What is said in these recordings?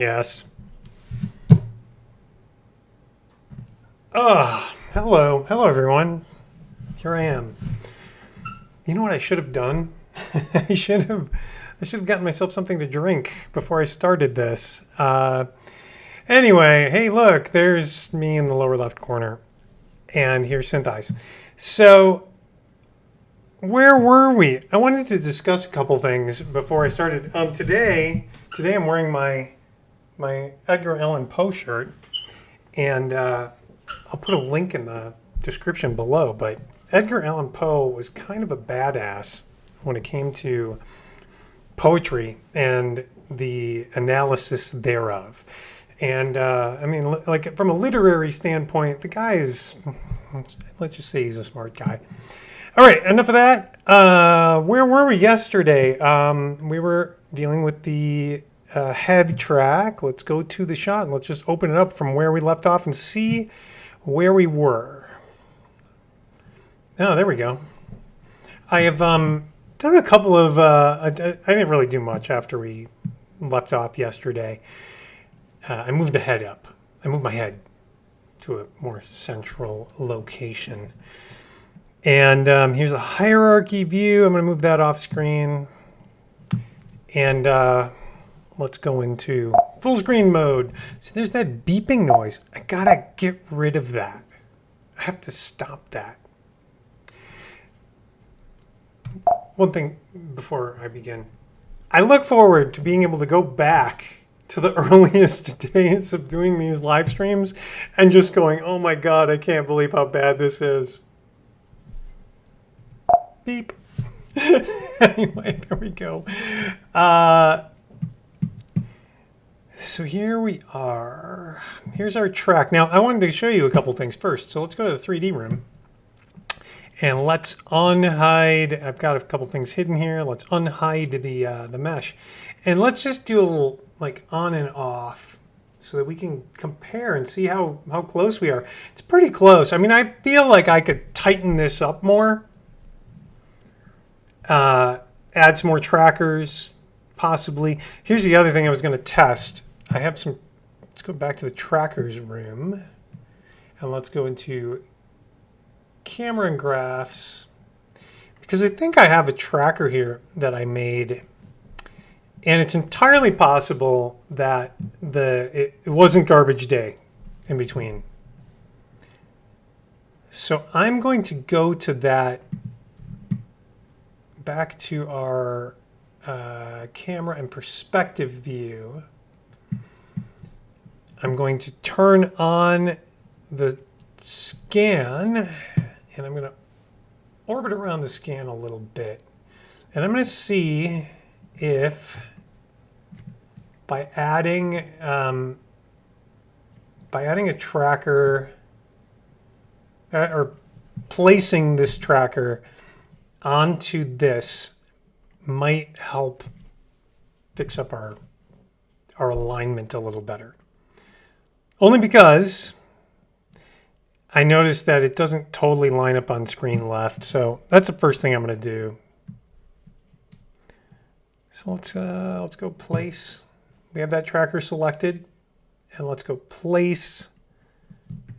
Yes. Hello. Hello, everyone. Here I am. You know what I should have done? I should have gotten myself something to drink before I started this. Anyway, hey, look, there's me in the lower left corner. And here's Synth Eyes. So, where were we? I wanted to discuss a couple things before I started. Today I'm wearing my Edgar Allan Poe shirt. And I'll put a link in the description below, but Edgar Allan Poe was kind of a badass when it came to poetry and the analysis thereof. And I mean, like from a literary standpoint, the guy is, let's just say he's a smart guy. All right, enough of that. Where were we yesterday? We were dealing with the head track. Let's go to the shot and let's just open it up from where we left off and see where we were. Oh, there we go. I have done a couple of, I didn't really do much after we left off yesterday. I moved the head up. I moved my head to a more central location. And here's a hierarchy view. I'm going to move that off screen. And let's go into full screen mode. So there's that beeping noise. I gotta get rid of that. I have to stop that. One thing before I begin. I look forward to being able to go back to the earliest days of doing these live streams and just going, oh my God, I can't believe how bad this is. Beep. Anyway, there we go. So here we are. Here's our track. Now, I wanted to show you a couple things first. So let's go to the 3D room. And let's unhide. I've got a couple things hidden here. Let's unhide the mesh. And let's just do a little like on and off so that we can compare and see how close we are. It's pretty close. I mean, I feel like I could tighten this up more. Add some more trackers, possibly. Here's the other thing I was going to test. I have some, let's go back to the trackers room and let's go into camera and graphs because I think I have a tracker here that I made and it's entirely possible that it wasn't garbage day in between. So I'm going to go to that, back to our camera and perspective view. I'm going to turn on the scan and I'm going to orbit around the scan a little bit. And I'm going to see if by adding a tracker or placing this tracker onto this might help fix up our alignment a little better. Only because I noticed that it doesn't totally line up on screen left. So that's the first thing I'm going to do. So let's go place. We have that tracker selected and let's go place.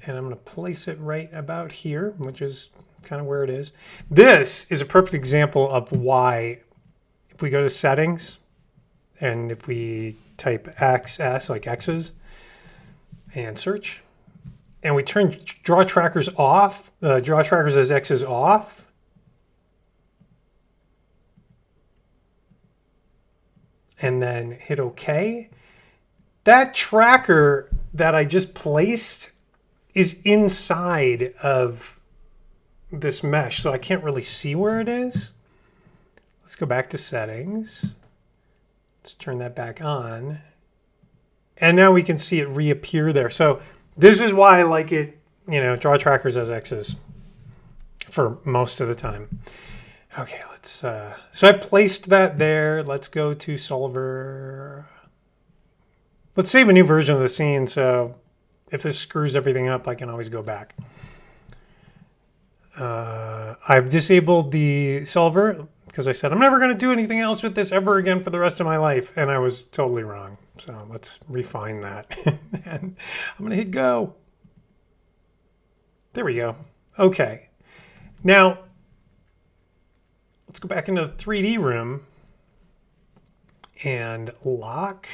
And I'm going to place it right about here, which is kind of where it is. This is a perfect example of why if we go to settings and if we type XS, like X's, and search, and we turn draw trackers off, draw trackers as X's off, and then hit OK, that tracker that I just placed is inside of this mesh, so I can't really see where it is. Let's go back to settings. Let's turn that back on. And now we can see it reappear there. So this is why I like it, draw trackers as X's for most of the time. Okay, let's, so I placed that there. Let's go to Solver. Let's save a new version of the scene. So if this screws everything up, I can always go back. I've disabled the solver because I said I'm never going to do anything else with this ever again for the rest of my life, and I was totally wrong. So let's refine that. And I'm going to hit go. There we go. Okay. Now, let's go back into the 3D room and lock.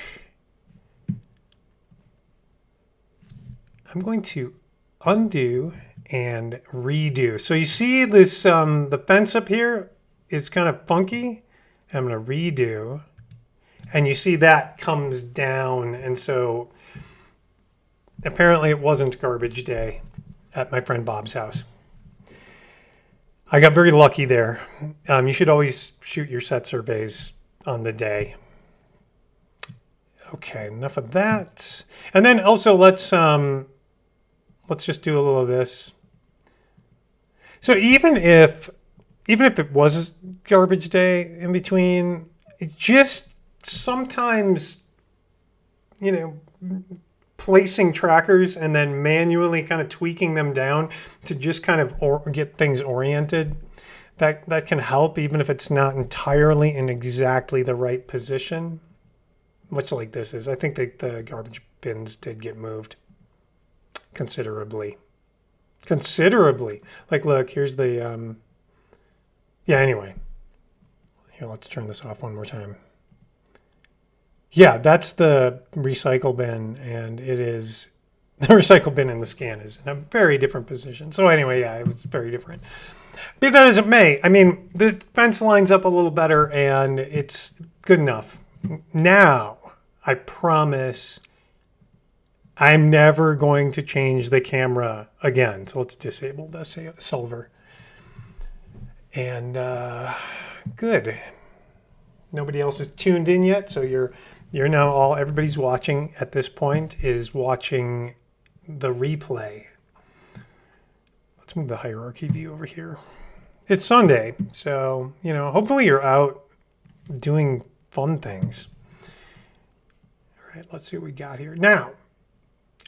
I'm going to undo and redo. So you see this, the fence up here is kind of funky. I'm going to redo. And you see that comes down. And so apparently it wasn't garbage day at my friend Bob's house. I got very lucky there. You should always shoot your set surveys on the day. Okay, enough of that. And then also let's just do a little of this. So even if it was garbage day in between, it just sometimes, you know, placing trackers and then manually kind of tweaking them down to just kind of get things oriented, that can help, even if it's not entirely in exactly the right position, much like this is. I think the garbage bins did get moved considerably. Like, look, here's the, yeah, anyway. Here, let's turn this off one more time. Yeah, that's the recycle bin, and it is, the recycle bin and the scan is in a very different position. So anyway, yeah, it was very different. Be that as it may, I mean, the fence lines up a little better, and it's good enough. Now, I promise I'm never going to change the camera again. So let's disable the solver. And good. Nobody else is tuned in yet, so you're now everybody's watching at this point is watching the replay. Let's move the hierarchy view over here. It's Sunday, so, you know, hopefully you're out doing fun things. All right, let's see what we got here. Now,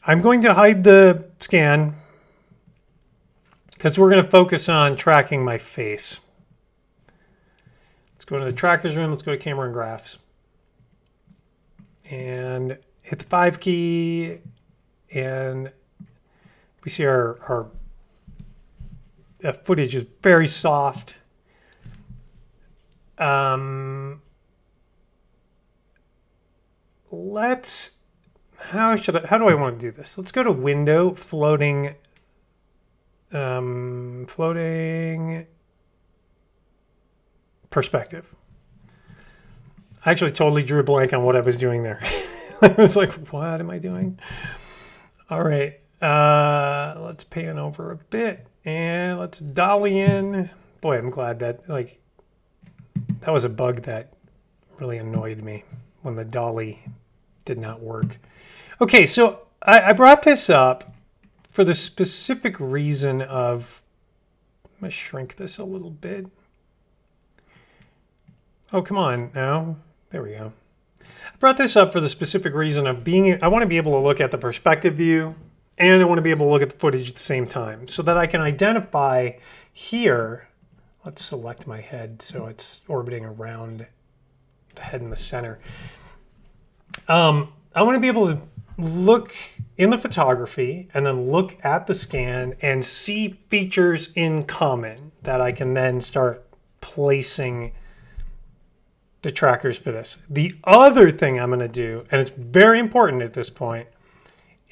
I'm going to hide the scan because we're going to focus on tracking my face. Let's go to the trackers room. Let's go to camera and graphs. And hit the 5 key. And we see our footage is very soft. How do I want to do this? Let's go to window, floating perspective. I actually totally drew a blank on what I was doing there. I was like, what am I doing? All right, let's pan over a bit and let's dolly in. Boy, I'm glad that, like, that was a bug that really annoyed me when the dolly did not work. Okay, so I brought this up for the specific reason of, I'm going to shrink this a little bit. Oh, come on now. There we go. I brought this up for the specific reason of I want to be able to look at the perspective view and I want to be able to look at the footage at the same time so that I can identify here. Let's select my head so it's orbiting around the head in the center. I want to be able to look in the photography and then look at the scan and see features in common that I can then start placing the trackers for this. The other thing I'm going to do, and it's very important at this point,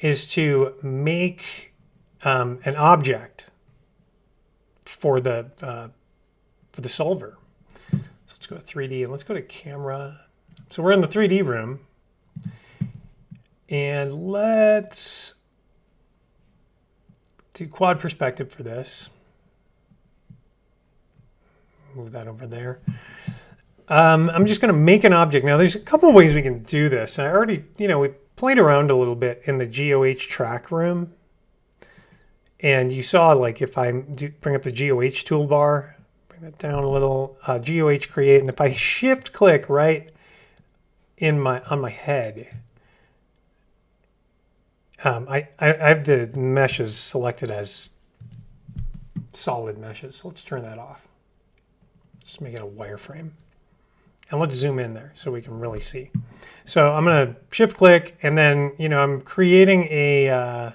is to make an object for the solver. So let's go to 3D and let's go to camera. So we're in the 3D room. And let's do quad perspective for this. Move that over there. I'm just going to make an object. Now, there's a couple of ways we can do this. I already, we played around a little bit in the GOH track room. And you saw, like, if I bring up the GOH toolbar, bring that down a little, GOH create, and if I shift click right on my head, I have the meshes selected as solid meshes. So let's turn that off. Just make it a wireframe. And let's zoom in there so we can really see. So I'm going to shift click, and then, I'm creating an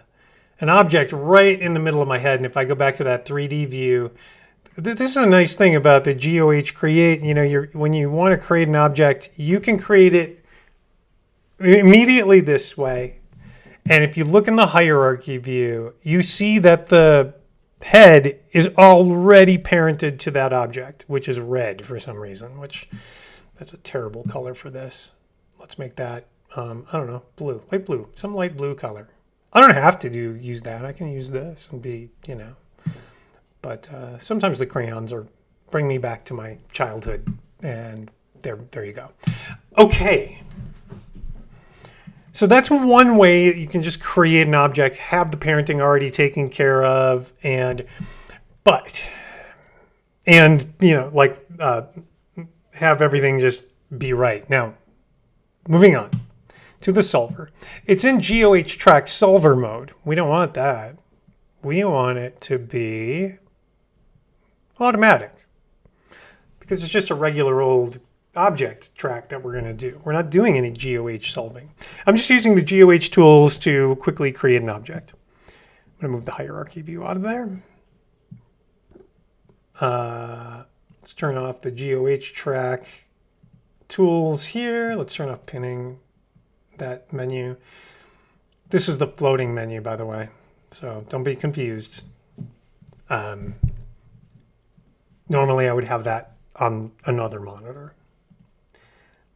object right in the middle of my head. And if I go back to that 3D view, this is a nice thing about the GOH create. When you want to create an object, you can create it immediately this way. And if you look in the hierarchy view, you see that the head is already parented to that object, which is red for some reason, which that's a terrible color for this. Let's make that, I don't know, blue, light blue, some light blue color. I don't have to use that. I can use this and be, but sometimes the crayons bring me back to my childhood, and there you go. Okay. So that's one way you can just create an object, have the parenting already taken care of, and have everything just be right. Now, moving on to the solver. It's in GOH track solver mode. We don't want that. We want it to be automatic, because it's just a regular old object track that we're going to do. We're not doing any GOH solving. I'm just using the GOH tools to quickly create an object. I'm going to move the hierarchy view out of there. Let's turn off the GOH track tools here. Let's turn off pinning, that menu. This is the floating menu, by the way, so don't be confused. Normally I would have that on another monitor.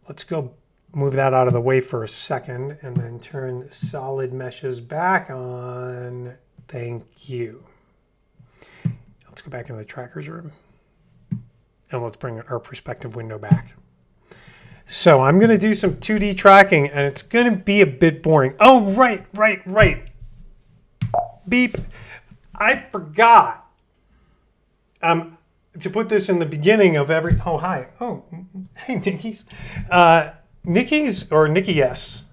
Let's go move that out of the way for a second and then turn solid meshes back on. Thank you. Let's go back into the trackers room and let's bring our perspective window back. So I'm going to do some 2D tracking, and it's going to be a bit boring. Oh, right. Beep. I forgot to put this in the beginning of every... Oh, hi. Oh, hey, Nikki's. Nikki's, or Nikki S.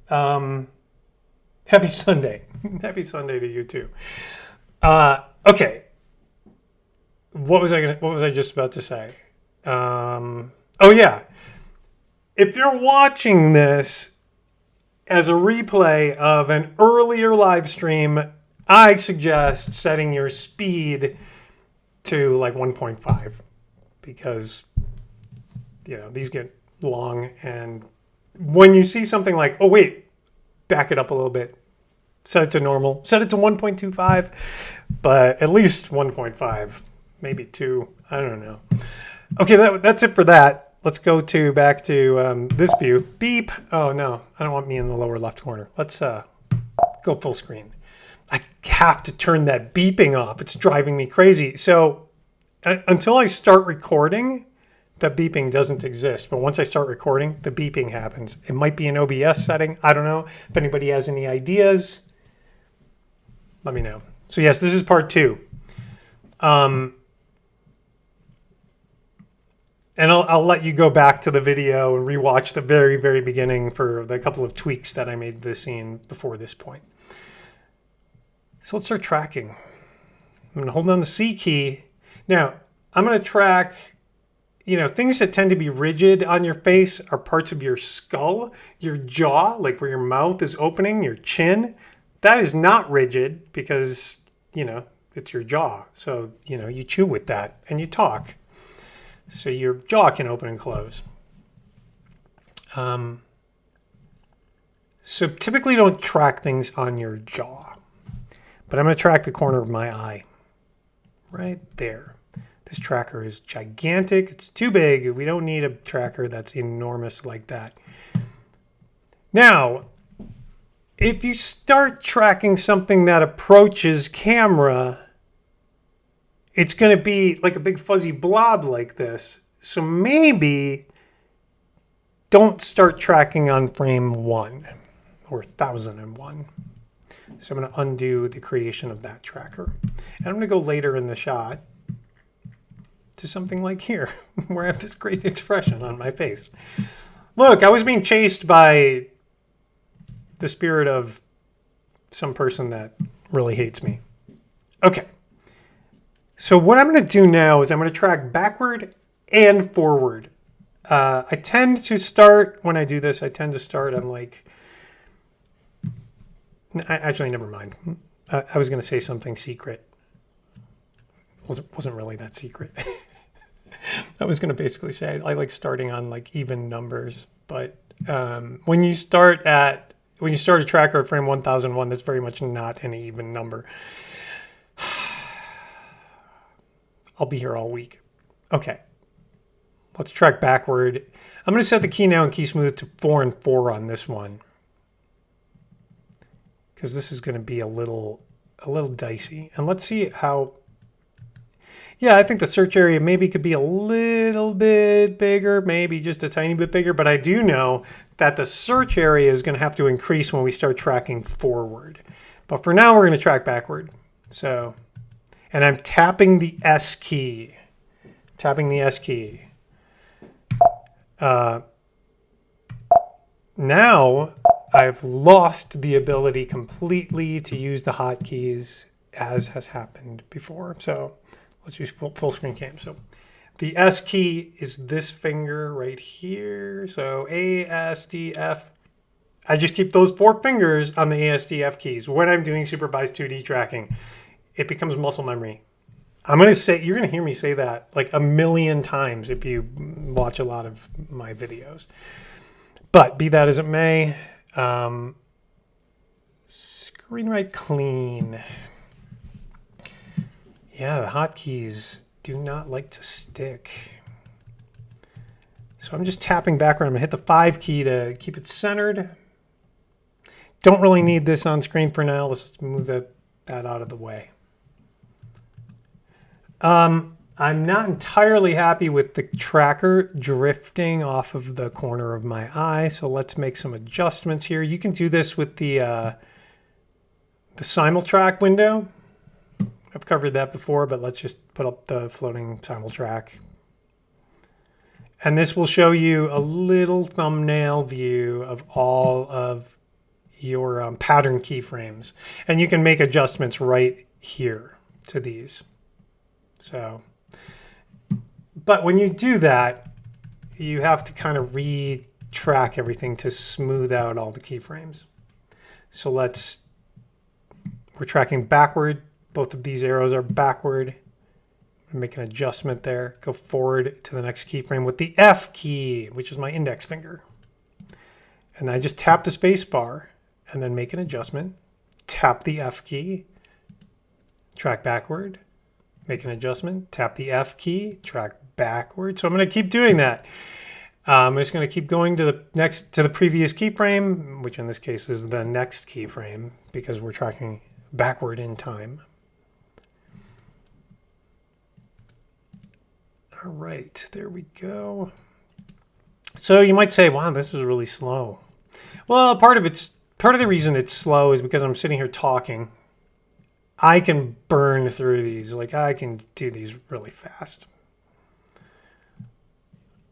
Happy Sunday. Happy Sunday to you, too. Okay. What was I just about to say? Oh, yeah. If you're watching this as a replay of an earlier live stream, I suggest setting your speed to like 1.5, because these get long, and when you see something like, oh wait, back it up a little bit, set it to normal, set it to 1.25, but at least 1.5, maybe 2, I don't know. Okay, that's it for that. Let's go back to this view. Beep. Oh no, I don't want me in the lower left corner. Let's go full screen. I have to turn that beeping off. It's driving me crazy. So until I start recording, that beeping doesn't exist. But once I start recording, the beeping happens. It might be an OBS setting. I don't know. If anybody has any ideas, let me know. So yes, this is part 2. And I'll let you go back to the video and rewatch the very, very beginning for the couple of tweaks that I made to the scene before this point. So let's start tracking. I'm going to hold down the C key. Now, I'm going to track, things that tend to be rigid on your face are parts of your skull, your jaw, like where your mouth is opening, your chin. That is not rigid because, it's your jaw. So, you chew with that and you talk. So your jaw can open and close. So typically don't track things on your jaw, but I'm going to track the corner of my eye right there. This tracker is gigantic. It's too big. We don't need a tracker that's enormous like that. Now, if you start tracking something that approaches camera, it's going to be like a big fuzzy blob like this. So maybe don't start tracking on frame 1 or 1001. So I'm going to undo the creation of that tracker. And I'm going to go later in the shot to something like here, where I have this great expression on my face. Look, I was being chased by the spirit of some person that really hates me. Okay. So what I'm going to do now is I'm going to track backward and forward. I tend to start, when I do this, I tend to start on like, actually, never mind. I was going to say something secret. Wasn't really that secret. I was going to basically say I like starting on like even numbers, but when you start a tracker at frame 1001, that's very much not an even number. I'll be here all week. Okay, let's track backward. I'm going to set the key now and key smooth to 4 and 4 on this one, because this is going to be a little dicey. And let's see how. Yeah, I think the search area maybe could be a little bit bigger, maybe just a tiny bit bigger, but I do know that the search area is going to have to increase when we start tracking forward. But for now, we're going to track backward. So, and I'm tapping the S key. Tapping the S key. Now, I've lost the ability completely to use the hotkeys as has happened before. So let's use full screen cam. So the S key is this finger right here. So A, S, D, F. I just keep those 4 fingers on the A, S, D, F keys. When I'm doing supervised 2D tracking, it becomes muscle memory. I'm going to say, you're going to hear me say that like a million times if you watch a lot of my videos. But be that as it may, screen right clean. Yeah, the hotkeys do not like to stick. So I'm just tapping backward. I'm going to hit the 5 key to keep it centered. Don't really need this on screen for now. Let's move that out of the way. I'm not entirely happy with the tracker drifting off of the corner of my eye, so let's make some adjustments here. You can do this with the simultrack window. I've covered that before, but let's just put up the floating simultrack. And this will show you a little thumbnail view of all of your pattern keyframes. And you can make adjustments right here to these. So, but when you do that, you have to kind of retrack everything to smooth out all the keyframes. So we're tracking backward. Both of these arrows are backward. Make an adjustment there. Go forward to the next keyframe with the F key, which is my index finger. And I just tap the space bar and then make an adjustment. Tap the F key, track backward. Make an adjustment, tap the F key, track backward. So I'm going to keep doing that. I'm just going to keep going to the previous keyframe, which in this case is the next keyframe because we're tracking backward in time. All right, there we go. So you might say, wow, this is really slow. Well, part of the reason it's slow is because I'm sitting here talking. I can burn through these. Like I can do these really fast.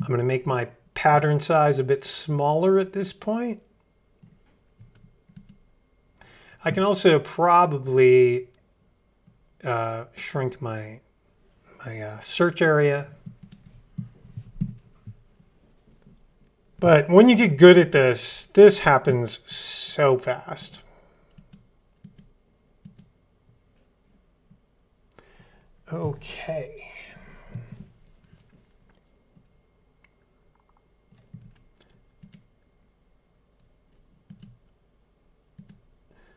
I'm going to make my pattern size a bit smaller at this point. I can also probably shrink my search area. But when you get good at this, this happens so fast. Okay.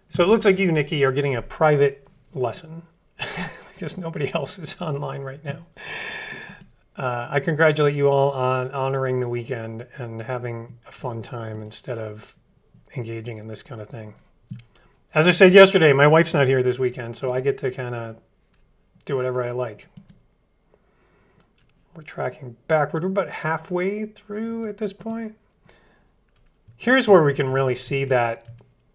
So it looks like you, Nikki, are getting a private lesson because nobody else is online right now. I congratulate you all on honoring the weekend and having a fun time instead of engaging in this kind of thing. As I said yesterday, my wife's not here this weekend, so I get to kind of do whatever I like. We're tracking backward. We're about halfway through at this point. Here's where we can really see that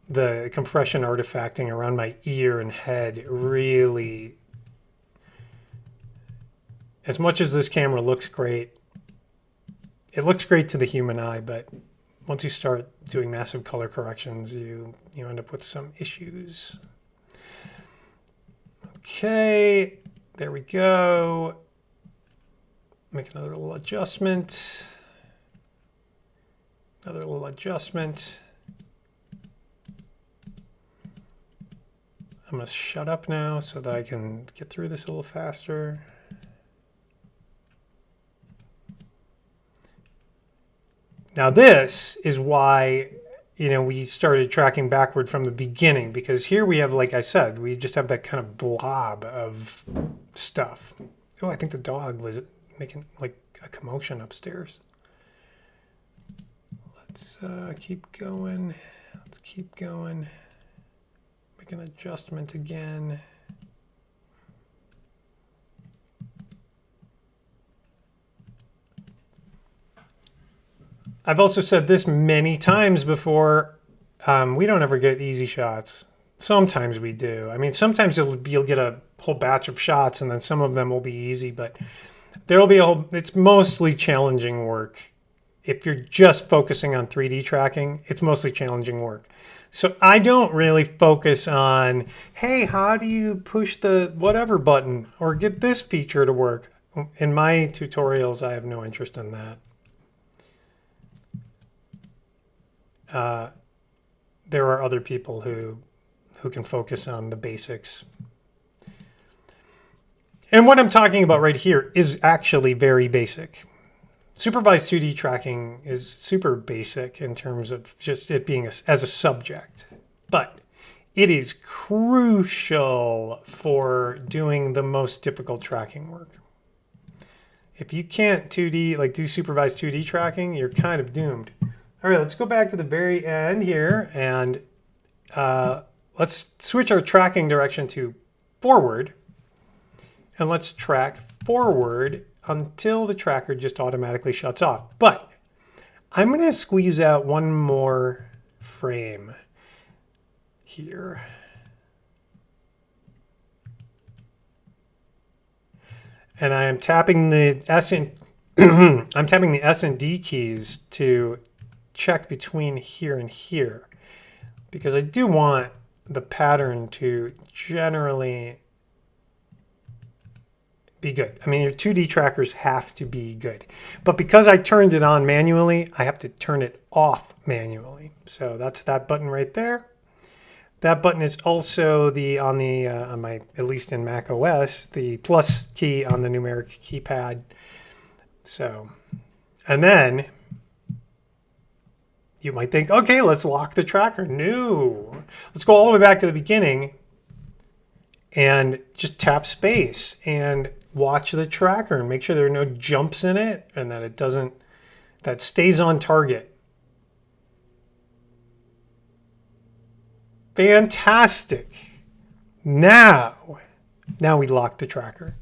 the compression artifacting around my ear and head really, as much as this camera looks great, it looks great to the human eye, but once you start doing massive color corrections, you end up with some issues. Okay, there we go. Make another little adjustment. Another little adjustment. I'm going to shut up now so that I can get through this a little faster. Now this is why, we started tracking backward from the beginning, because here we have, like I said, we just have that kind of blob of stuff. Oh, I think the dog was making like a commotion upstairs. Let's keep going. Let's keep going. Make an adjustment again. I've also said this many times before. We don't ever get easy shots. Sometimes we do. I mean, sometimes you'll get a whole batch of shots, and then some of them will be easy. But there'll be it's mostly challenging work. If you're just focusing on 3D tracking, it's mostly challenging work. So I don't really focus on, hey, how do you push the whatever button or get this feature to work? In my tutorials, I have no interest in that. There are other people who can focus on the basics. And what I'm talking about right here is actually very basic. Supervised 2D tracking is super basic in terms of just it being as a subject, but it is crucial for doing the most difficult tracking work. If you can't 2D, like do supervised 2D tracking, you're kind of doomed. All right, let's go back to the very end here, and let's switch our tracking direction to forward, and let's track forward until the tracker just automatically shuts off. But I'm going to squeeze out one more frame here. And I am tapping the S and I'm tapping the S and D keys to check between here and here, because I do want the pattern to generally be good. I mean, your 2D trackers have to be good. But because I turned it on manually, I have to turn it off manually. So that's that button right there. That button is also on my, at least in Mac OS, the plus key on the numeric keypad. So, and then you might think, okay, let's lock the tracker. No, let's go all the way back to the beginning and just tap space and watch the tracker and make sure there are no jumps in it and that it doesn't, that stays on target. Fantastic. Now we lock the tracker.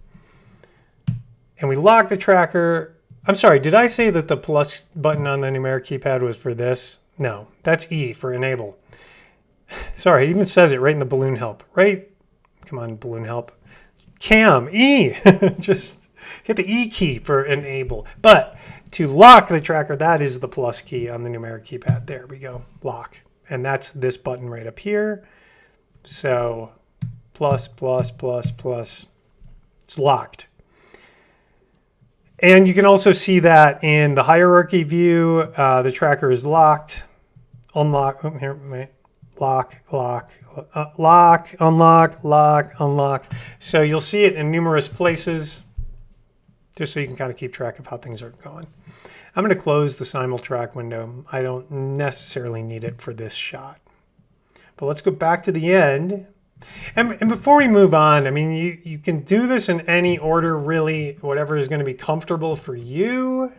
And we lock the tracker. I'm sorry, did I say that the plus button on the numeric keypad was for this? No, that's E for enable. Sorry, it even says it right in the balloon help, right? Come on, balloon help. Cam, E. Just hit the E key for enable. But to lock the tracker, that is the plus key on the numeric keypad. There we go, lock. And that's this button right up here. So plus, plus, plus, plus. It's locked. And you can also see that in the hierarchy view, the tracker is locked. Unlock, oh, here, wait. Lock, lock, lock, unlock, lock, unlock. So you'll see it in numerous places, just so you can kind of keep track of how things are going. I'm going to close the simultrack window. I don't necessarily need it for this shot. But let's go back to the end. And before we move on, I mean, you can do this in any order, really, whatever is going to be comfortable for you.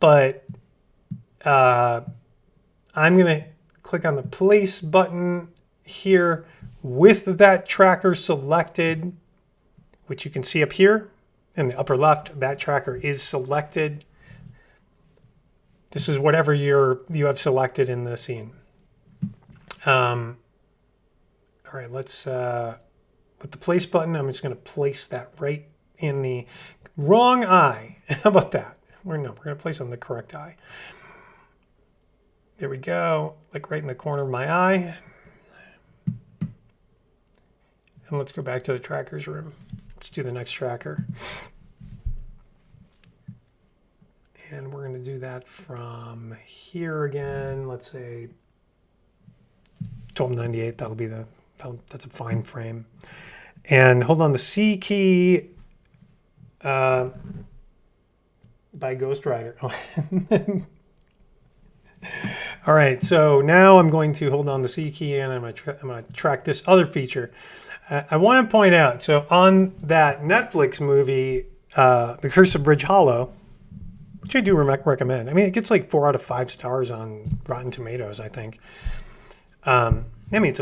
But I'm going to click on the place button here with that tracker selected, which you can see up here in the upper left. That tracker is selected. This is whatever you have selected in the scene. All right, let's, with the place button, I'm just going to place that right in the wrong eye. How about that? We're going to place on the correct eye. There we go, like right in the corner of my eye. And let's go back to the trackers room. Let's do the next tracker. And we're going to do that from here again. Let's say 1298. That'll be that's a fine frame. And hold on, the C key by Ghost Rider. All right, so now I'm going to hold on the C key and I'm going to track this other feature. I want to point out, so on that Netflix movie, The Curse of Bridge Hollow, which I do recommend. I mean, it gets like 4 out of 5 stars on Rotten Tomatoes, I think. I mean, it's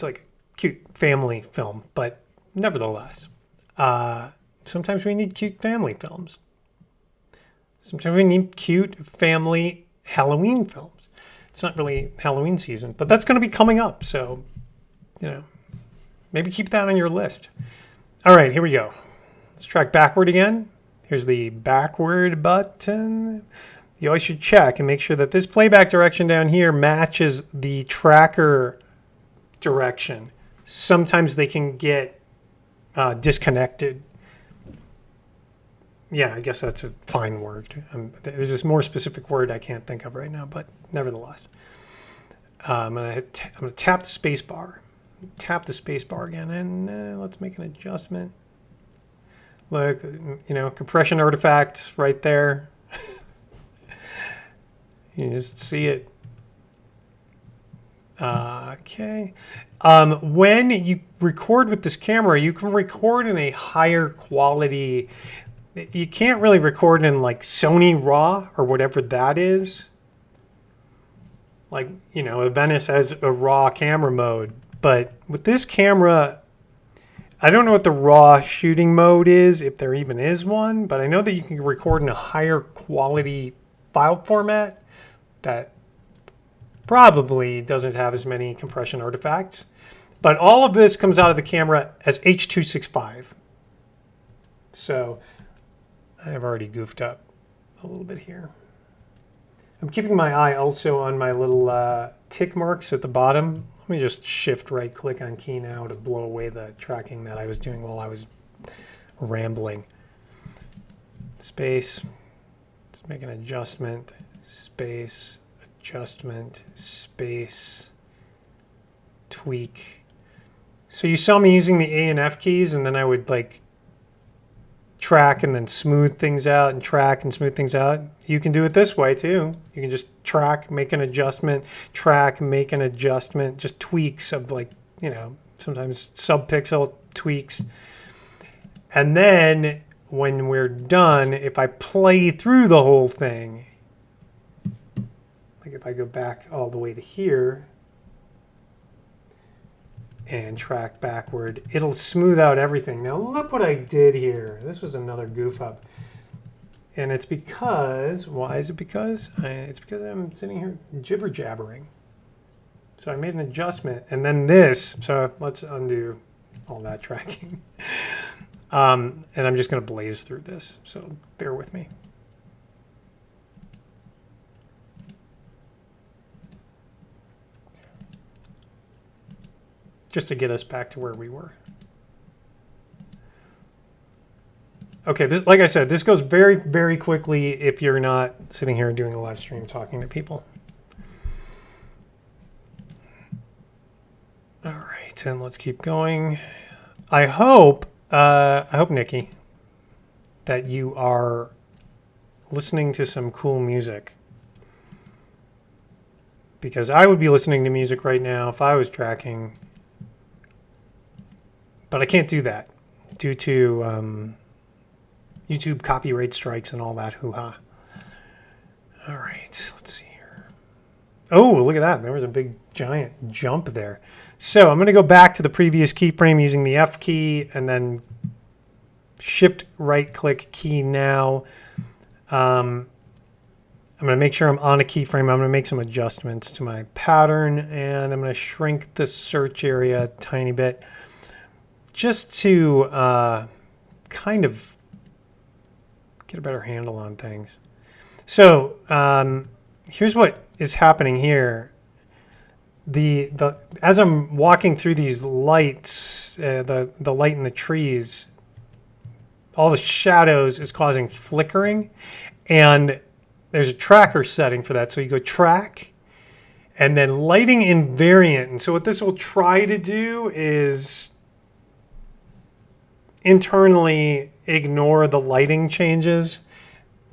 like a cute family film, but nevertheless, sometimes we need cute family films. Sometimes we need cute family Halloween films. It's not really Halloween season, but that's going to be coming up. So, maybe keep that on your list. All right, here we go. Let's track backward again. Here's the backward button. You always should check and make sure that this playback direction down here matches the tracker direction. Sometimes they can get disconnected. Yeah, I guess that's a fine word. There's this more specific word I can't think of right now, but nevertheless. I'm going to tap the space bar. Tap the space bar again, and let's make an adjustment. Look, compression artifact right there. You just see it. Okay. When you record with this camera, you can record in a higher quality. You can't really record in like Sony RAW or whatever that is. Like, Venice has a RAW camera mode, but with this camera, I don't know what the RAW shooting mode is, if there even is one, but I know that you can record in a higher quality file format that probably doesn't have as many compression artifacts. But all of this comes out of the camera as H.265. So I've already goofed up a little bit here. I'm keeping my eye also on my little tick marks at the bottom. Let me just shift right click on key now to blow away the tracking that I was doing while I was rambling. Space. Let's make an adjustment. Space. Adjustment. Space. Tweak. So you saw me using the A and F keys, and then I would like track and then smooth things out and track and smooth things out. You can do it this way too. You can just track, make an adjustment, track, make an adjustment, just tweaks of like, sometimes sub-pixel tweaks. And then when we're done, if I play through the whole thing, like if I go back all the way to here and track backward, it'll smooth out everything. Now look what I did here. This was another goof up. And it's because, why is it because? It's because I'm sitting here jibber jabbering. So I made an adjustment, and then this, so let's undo all that tracking. And I'm just gonna blaze through this, so bear with me. Just to get us back to where we were. Okay, like I said, this goes very, very quickly if you're not sitting here doing a live stream talking to people. All right, and let's keep going. I hope, Nikki, that you are listening to some cool music. Because I would be listening to music right now if I was tracking. But I can't do that due to YouTube copyright strikes and all that hoo-ha. All right, let's see here. Oh, look at that. There was a big giant jump there. So I'm going to go back to the previous keyframe using the F key and then shift right click key now. I'm going to make sure I'm on a keyframe. I'm going to make some adjustments to my pattern, and I'm going to shrink the search area a tiny bit just to kind of get a better handle on things. So here's what is happening here. As I'm walking through these lights, the light in the trees, all the shadows is causing flickering, and there's a tracker setting for that. So you go track and then lighting invariant. And so what this will try to do is internally ignore the lighting changes,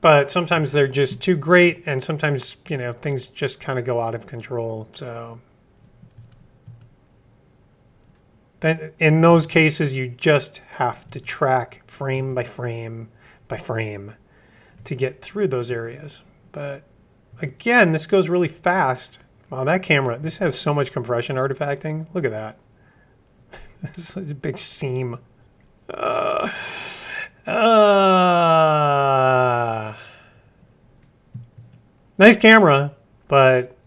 but sometimes they're just too great, and sometimes, you know, things just kind of go out of control. So then in those cases, you just have to track frame by frame by frame to get through those areas. But again, this goes really fast. Wow, that camera, this has so much compression artifacting. Look at that. This is a big seam. Nice camera, but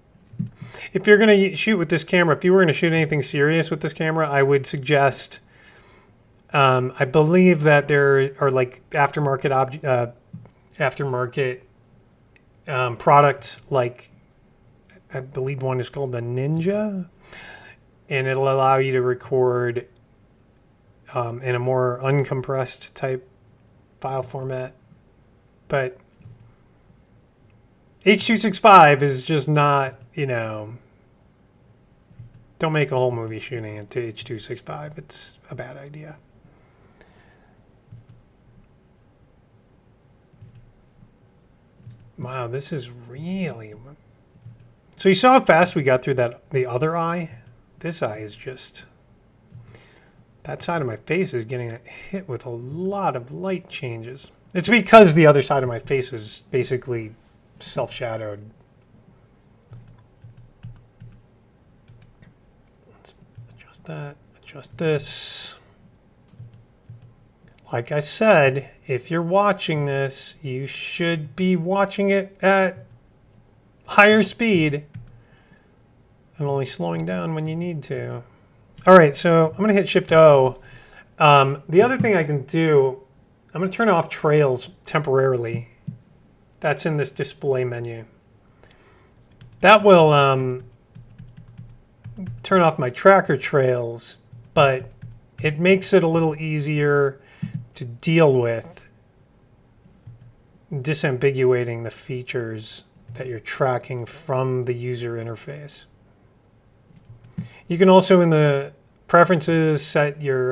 if you're going to shoot with this camera, if you were going to shoot anything serious with this camera, I would suggest, I believe that there are like aftermarket product, like I believe one is called the Ninja, and it'll allow you to record in a more uncompressed type file format. But H.265 is just not, you know, don't make a whole movie shooting into H.265. It's a bad idea. Wow, this is really... So you saw how fast we got through the other eye? This eye is just... That side of my face is getting hit with a lot of light changes. It's because the other side of my face is basically self-shadowed. Let's adjust that, adjust this. Like I said, if you're watching this, you should be watching it at higher speed and only slowing down when you need to. All right, so I'm going to hit Shift O. The other thing I can do, I'm going to turn off trails temporarily. That's in this display menu. That will turn off my tracker trails, but it makes it a little easier to deal with disambiguating the features that you're tracking from the user interface. You can also, in the preferences, set your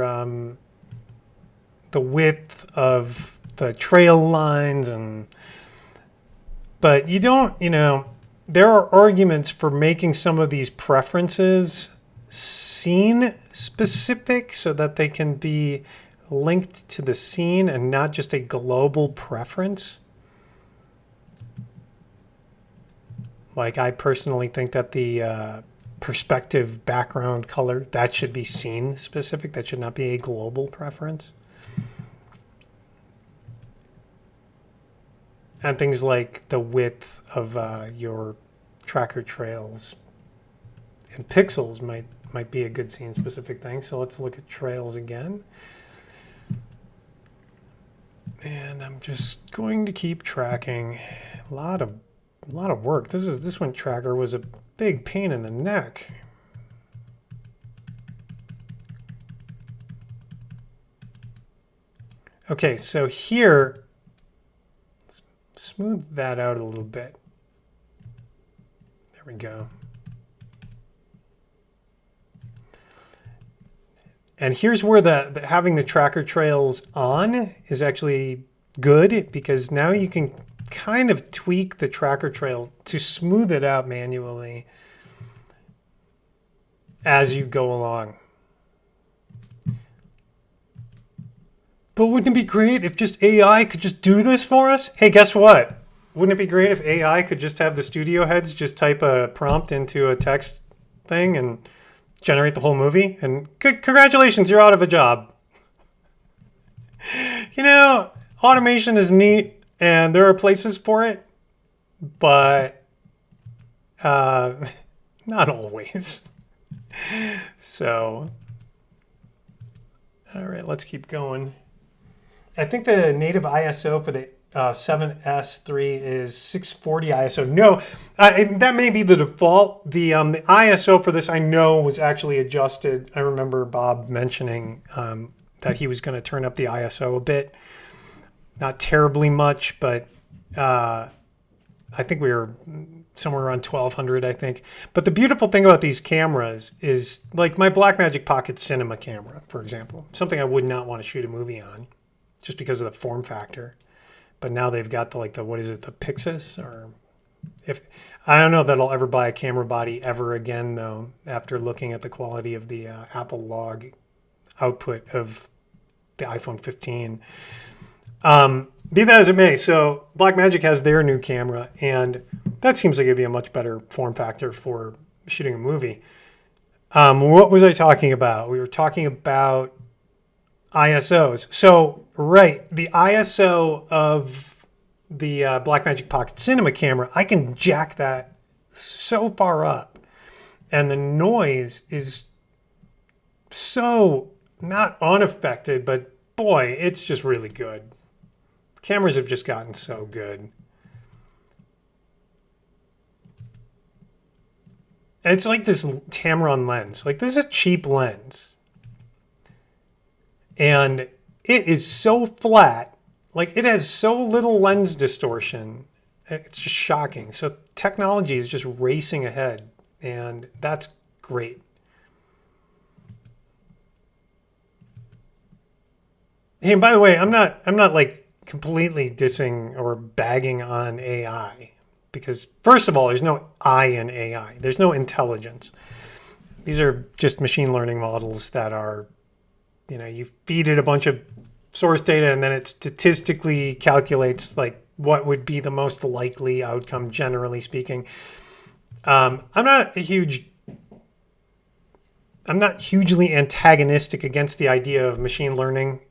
the width of the trail lines, but you don't, you know, there are arguments for making some of these preferences scene specific so that they can be linked to the scene and not just a global preference. Like, I personally think that the perspective background color, that should be scene specific. That should not be a global preference. And things like the width of your tracker trails and pixels might be a good scene specific thing. So let's look at trails again. And I'm just going to keep tracking. A lot of work. This one tracker was a big pain in the neck. Okay, so here, let's smooth that out a little bit. There we go. And here's where having the tracker trails on is actually good, because now you can kind of tweak the tracker trail to smooth it out manually as you go along. But wouldn't it be great if just AI could just do this for us? Hey, guess what? Wouldn't it be great if AI could just have the studio heads just type a prompt into a text thing and generate the whole movie? And congratulations, you're out of a job. You know, automation is neat and there are places for it, but not always. So, all right, let's keep going. I think the native ISO for the A7 S3 is 640 ISO. No, that may be the default. The ISO for this, I know, was actually adjusted. I remember Bob mentioning that he was going to turn up the ISO a bit. Not terribly much, but I I think we were somewhere around 1200, I think. But the beautiful thing about these cameras is like my Blackmagic Pocket Cinema camera, for example, something I would not want to shoot a movie on just because of the form factor. But now they've got the, like the, what is it, the Pixis? Or if I don't know that I'll ever buy a camera body ever again, though, after looking at the quality of the Apple log output of the iPhone 15. Be that as it may, so Blackmagic has their new camera, and that seems like it'd be a much better form factor for shooting a movie. What was I talking about? We were talking about ISOs. So, right, the ISO of the Blackmagic Pocket Cinema camera, I can jack that so far up, and the noise is so not unaffected, but boy, it's just really good. Cameras have just gotten so good. It's like this Tamron lens. Like, this is a cheap lens. And it is so flat. Like, it has so little lens distortion. It's just shocking. So technology is just racing ahead. And that's great. Hey, and by the way, I'm not like completely dissing or bagging on AI, because first of all, there's no I in AI. There's no intelligence. These are just machine learning models that are, you know, you feed it a bunch of source data and then it statistically calculates like what would be the most likely outcome, generally speaking. I'm not hugely antagonistic against the idea of machine learning.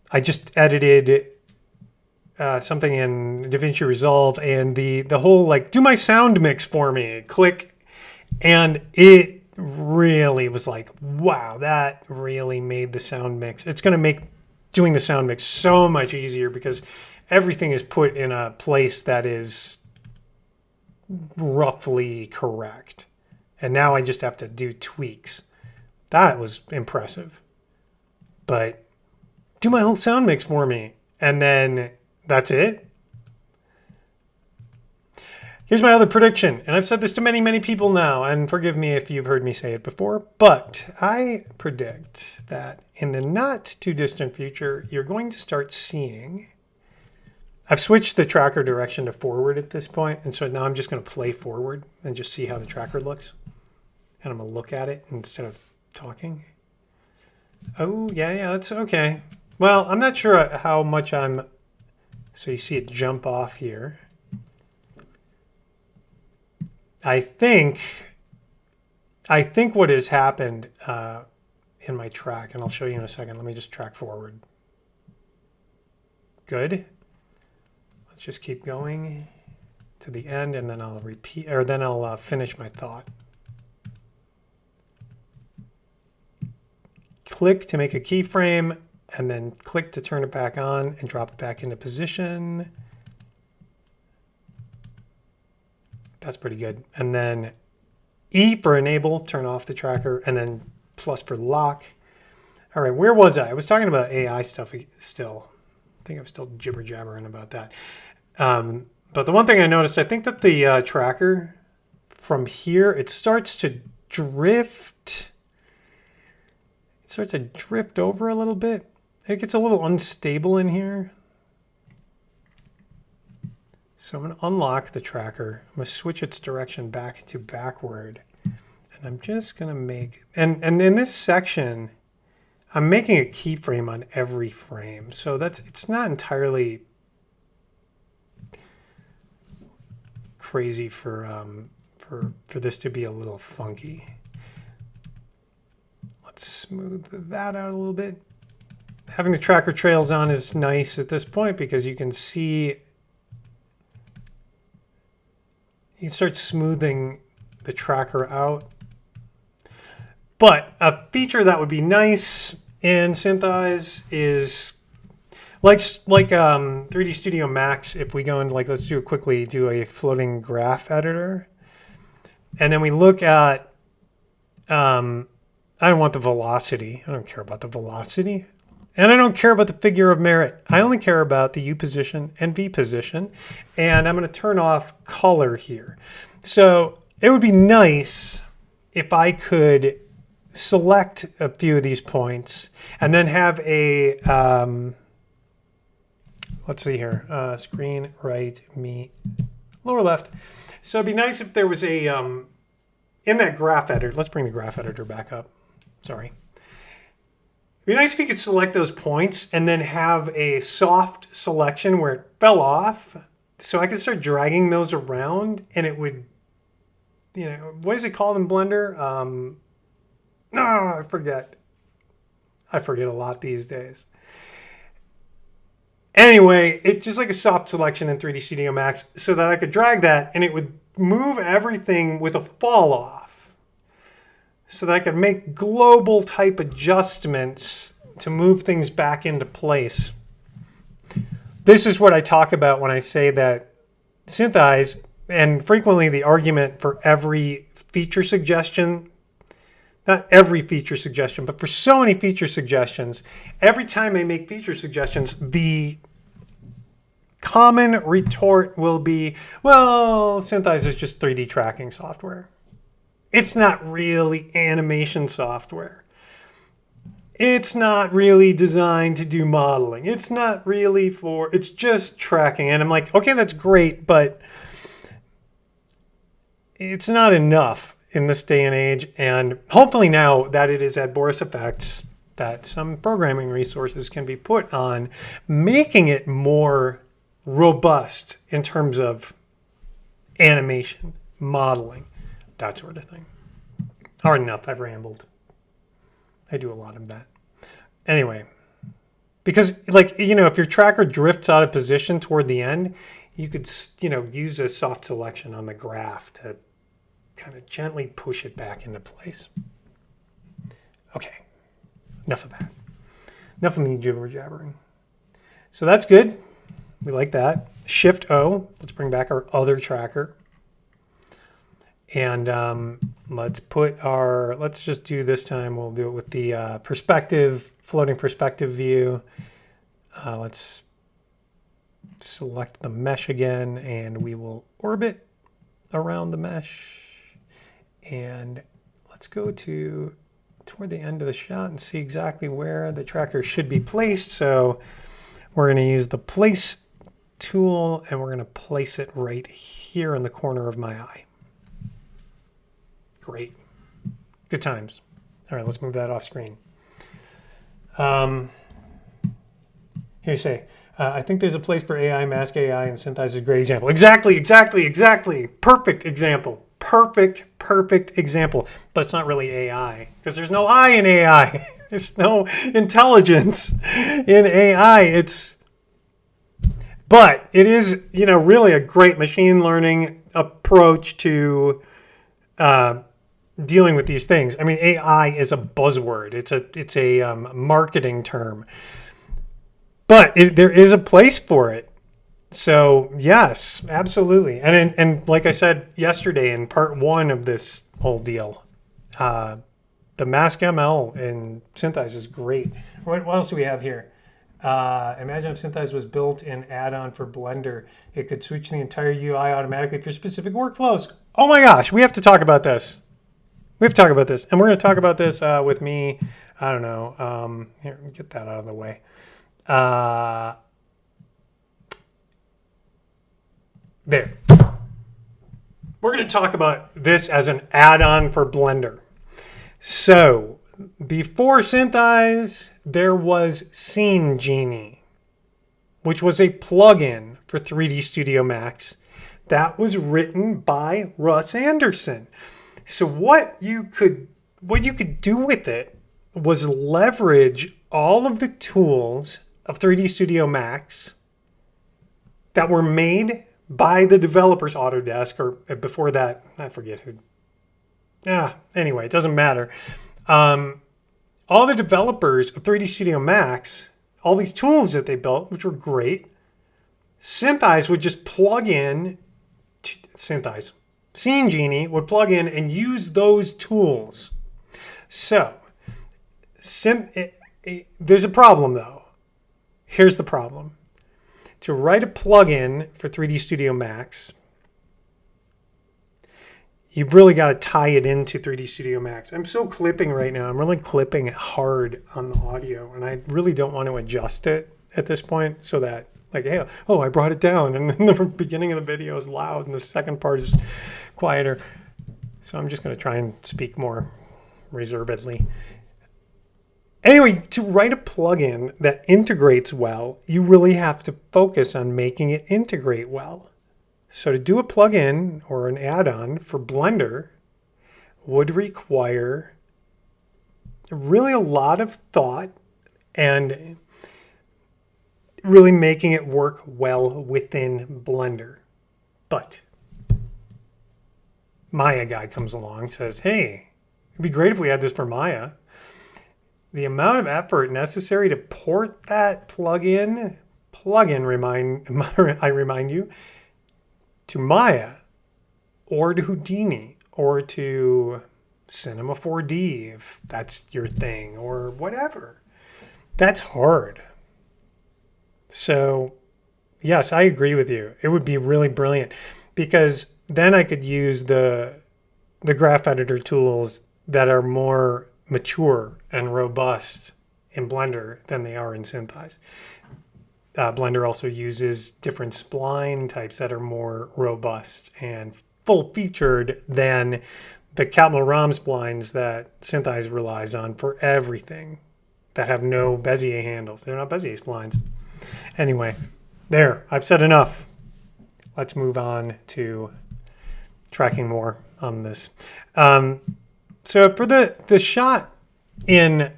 I just edited something in DaVinci Resolve, and the whole like, do my sound mix for me, click, and it really was like, wow, that really made the sound mix. It's going to make doing the sound mix so much easier because everything is put in a place that is roughly correct. And now I just have to do tweaks. That was impressive. But do my whole sound mix for me. And then that's it. Here's my other prediction. And I've said this to many, many people now. And forgive me if you've heard me say it before. But I predict that in the not too distant future, you're going to start seeing... I've switched the tracker direction to forward at this point. And so now I'm just going to play forward and just see how the tracker looks. And I'm going to look at it instead of talking. Oh, yeah, that's okay. Well, I'm not sure how much I'm... So you see it jump off here. I think what has happened in my track, and I'll show you in a second. Let me just track forward. Good. Let's just keep going to the end, and then I'll repeat, or then I'll finish my thought. Click to make a keyframe, and then click to turn it back on and drop it back into position. That's pretty good. And then E for enable, turn off the tracker, and then plus for lock. All right, where was I? I was talking about AI stuff still. I think I'm still jibber jabbering about that. But the one thing I noticed, I think that the tracker from here, it starts to drift. It starts to drift over a little bit. It gets a little unstable in here. So I'm going to unlock the tracker. I'm going to switch its direction back to backward. And I'm just going to make, and in this section, I'm making a keyframe on every frame. So it's not entirely crazy for this to be a little funky. Let's smooth that out a little bit. Having the tracker trails on is nice at this point because you can see, you start smoothing the tracker out. But a feature that would be nice in Synthesize is like 3D Studio Max. If we go into, like, let's quickly do a floating graph editor. And then we look at, I don't want the velocity. I don't care about the velocity. And I don't care about the figure of merit. I only care about the U position and V position. And I'm going to turn off color here. So it would be nice if I could select a few of these points and then have a, let's see here, screen, right, me, lower left. So it'd be nice if there was a, in that graph editor, let's bring the graph editor back up. Sorry. It'd be nice if you could select those points and then have a soft selection where it fell off. So I could start dragging those around and it would, you know, what is it called in Blender? No, I forget. I forget a lot these days. Anyway, it's just like a soft selection in 3D Studio Max so that I could drag that and it would move everything with a fall off so that I could make global type adjustments to move things back into place. This is what I talk about when I say that Synthesize, and frequently the argument for every feature suggestion, not every feature suggestion, but for so many feature suggestions, every time I make feature suggestions, the common retort will be, well, Synthesize is just 3D tracking software. It's not really animation software. It's not really designed to do modeling. It's not really for, it's just tracking. And I'm like, okay, that's great, but it's not enough in this day and age. And hopefully now that it is at Boris Effects, that some programming resources can be put on making it more robust in terms of animation, modeling, that sort of thing. Hard enough, I've rambled. I do a lot of that. Anyway, because like, you know, if your tracker drifts out of position toward the end, you could, you know, use a soft selection on the graph to kind of gently push it back into place. Okay, enough of that. Enough of me jibber jabbering. So that's good. We like that. Shift O, let's bring back our other tracker. And let's put our, let's just do this time, we'll do it with the perspective, floating perspective view. Let's select the mesh again and we will orbit around the mesh. And let's go to toward the end of the shot and see exactly where the tracker should be placed. So we're going to use the place tool and we're going to place it right here in the corner of my eye. Great. Good times. All right, let's move that off screen. Here you say, I think there's a place for AI, mask AI, and Synthesize is a great example. Exactly. Perfect example. Perfect example. But it's not really AI because there's no I in AI. There's no intelligence in AI. But it is, you know, really a great machine learning approach to dealing with these things. I mean, AI is a buzzword. It's a marketing term, but there is a place for it. So yes, absolutely. And like I said yesterday in part one of this whole deal, the Mask ML in Synthesize is great. What else do we have here? Imagine if Synthesize was built in add-on for Blender. It could switch the entire UI automatically for specific workflows. Oh my gosh, we have to talk about this. And we're going to talk about this with me. I don't know. Here, get that out of the way. There. We're going to talk about this as an add-on for Blender. So before Synthesize, there was Scene Genie, which was a plugin for 3D Studio Max that was written by Russ Anderson. So what you could do with it was leverage all of the tools of 3D Studio Max that were made by the developers, Autodesk, or before that, I forget who. Anyway, it doesn't matter. All the developers of 3D Studio Max, all these tools that they built, which were great, Synthesize would just plug in, Scene Genie would plug in and use those tools. So There's a problem though. Here's the problem. To write a plugin for 3D Studio Max, you've really got to tie it into 3D Studio Max. I'm so clipping right now. I'm really clipping hard on the audio, and I really don't want to adjust it at this point so that, like, hey, oh, I brought it down, and then the beginning of the video is loud, and the second part is quieter. So I'm just going to try and speak more reservedly. Anyway, to write a plugin that integrates well, you really have to focus on making it integrate well. So to do a plugin or an add-on for Blender would require really a lot of thought and really making it work well within Blender. But Maya guy comes along, says, hey, it'd be great if we had this for Maya. The amount of effort necessary to port that plugin, I remind you, to Maya or to Houdini or to Cinema 4D, if that's your thing, or whatever. That's hard. So, yes, I agree with you. It would be really brilliant because then I could use the graph editor tools that are more mature and robust in Blender than they are in Synthesize. Blender also uses different spline types that are more robust and full-featured than the Catmull ROM splines that Synthesize relies on for everything that have no Bezier handles. They're not Bezier splines. Anyway, there. I've said enough. Let's move on to tracking more on this. So for the shot in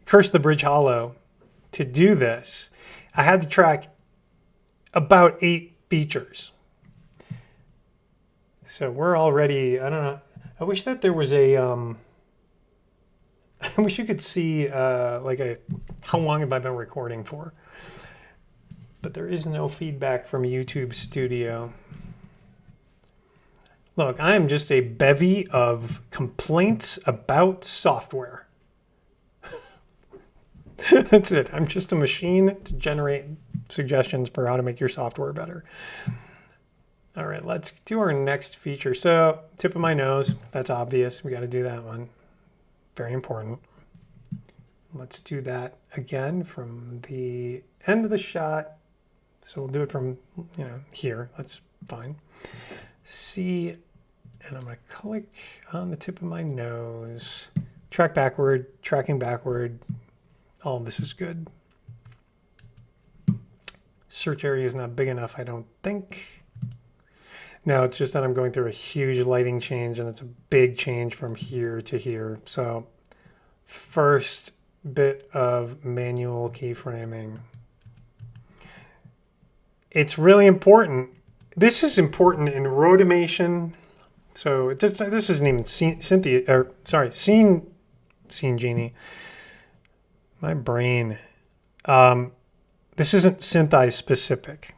Curse the Bridge Hollow, to do this, I had to track about 8 features. So we're already, I don't know, I wish that there was a, I wish you could see how long have I been recording for? But there is no feedback from YouTube Studio. Look, I am just a bevy of complaints about software. That's it. I'm just a machine to generate suggestions for how to make your software better. All right, let's do our next feature. So, tip of my nose, that's obvious. We got to do that one. Very important. Let's do that again from the end of the shot. So we'll do it from, here. That's fine. See, and I'm going to click on the tip of my nose. Track backward, tracking backward. All of this is good. Search area is not big enough, I don't think. No, it's just that I'm going through a huge lighting change, and it's a big change from here to here. So first bit of manual keyframing. It's really important. This is important in roadimation. So this isn't even Scene Genie. My brain. This isn't Synthesize specific.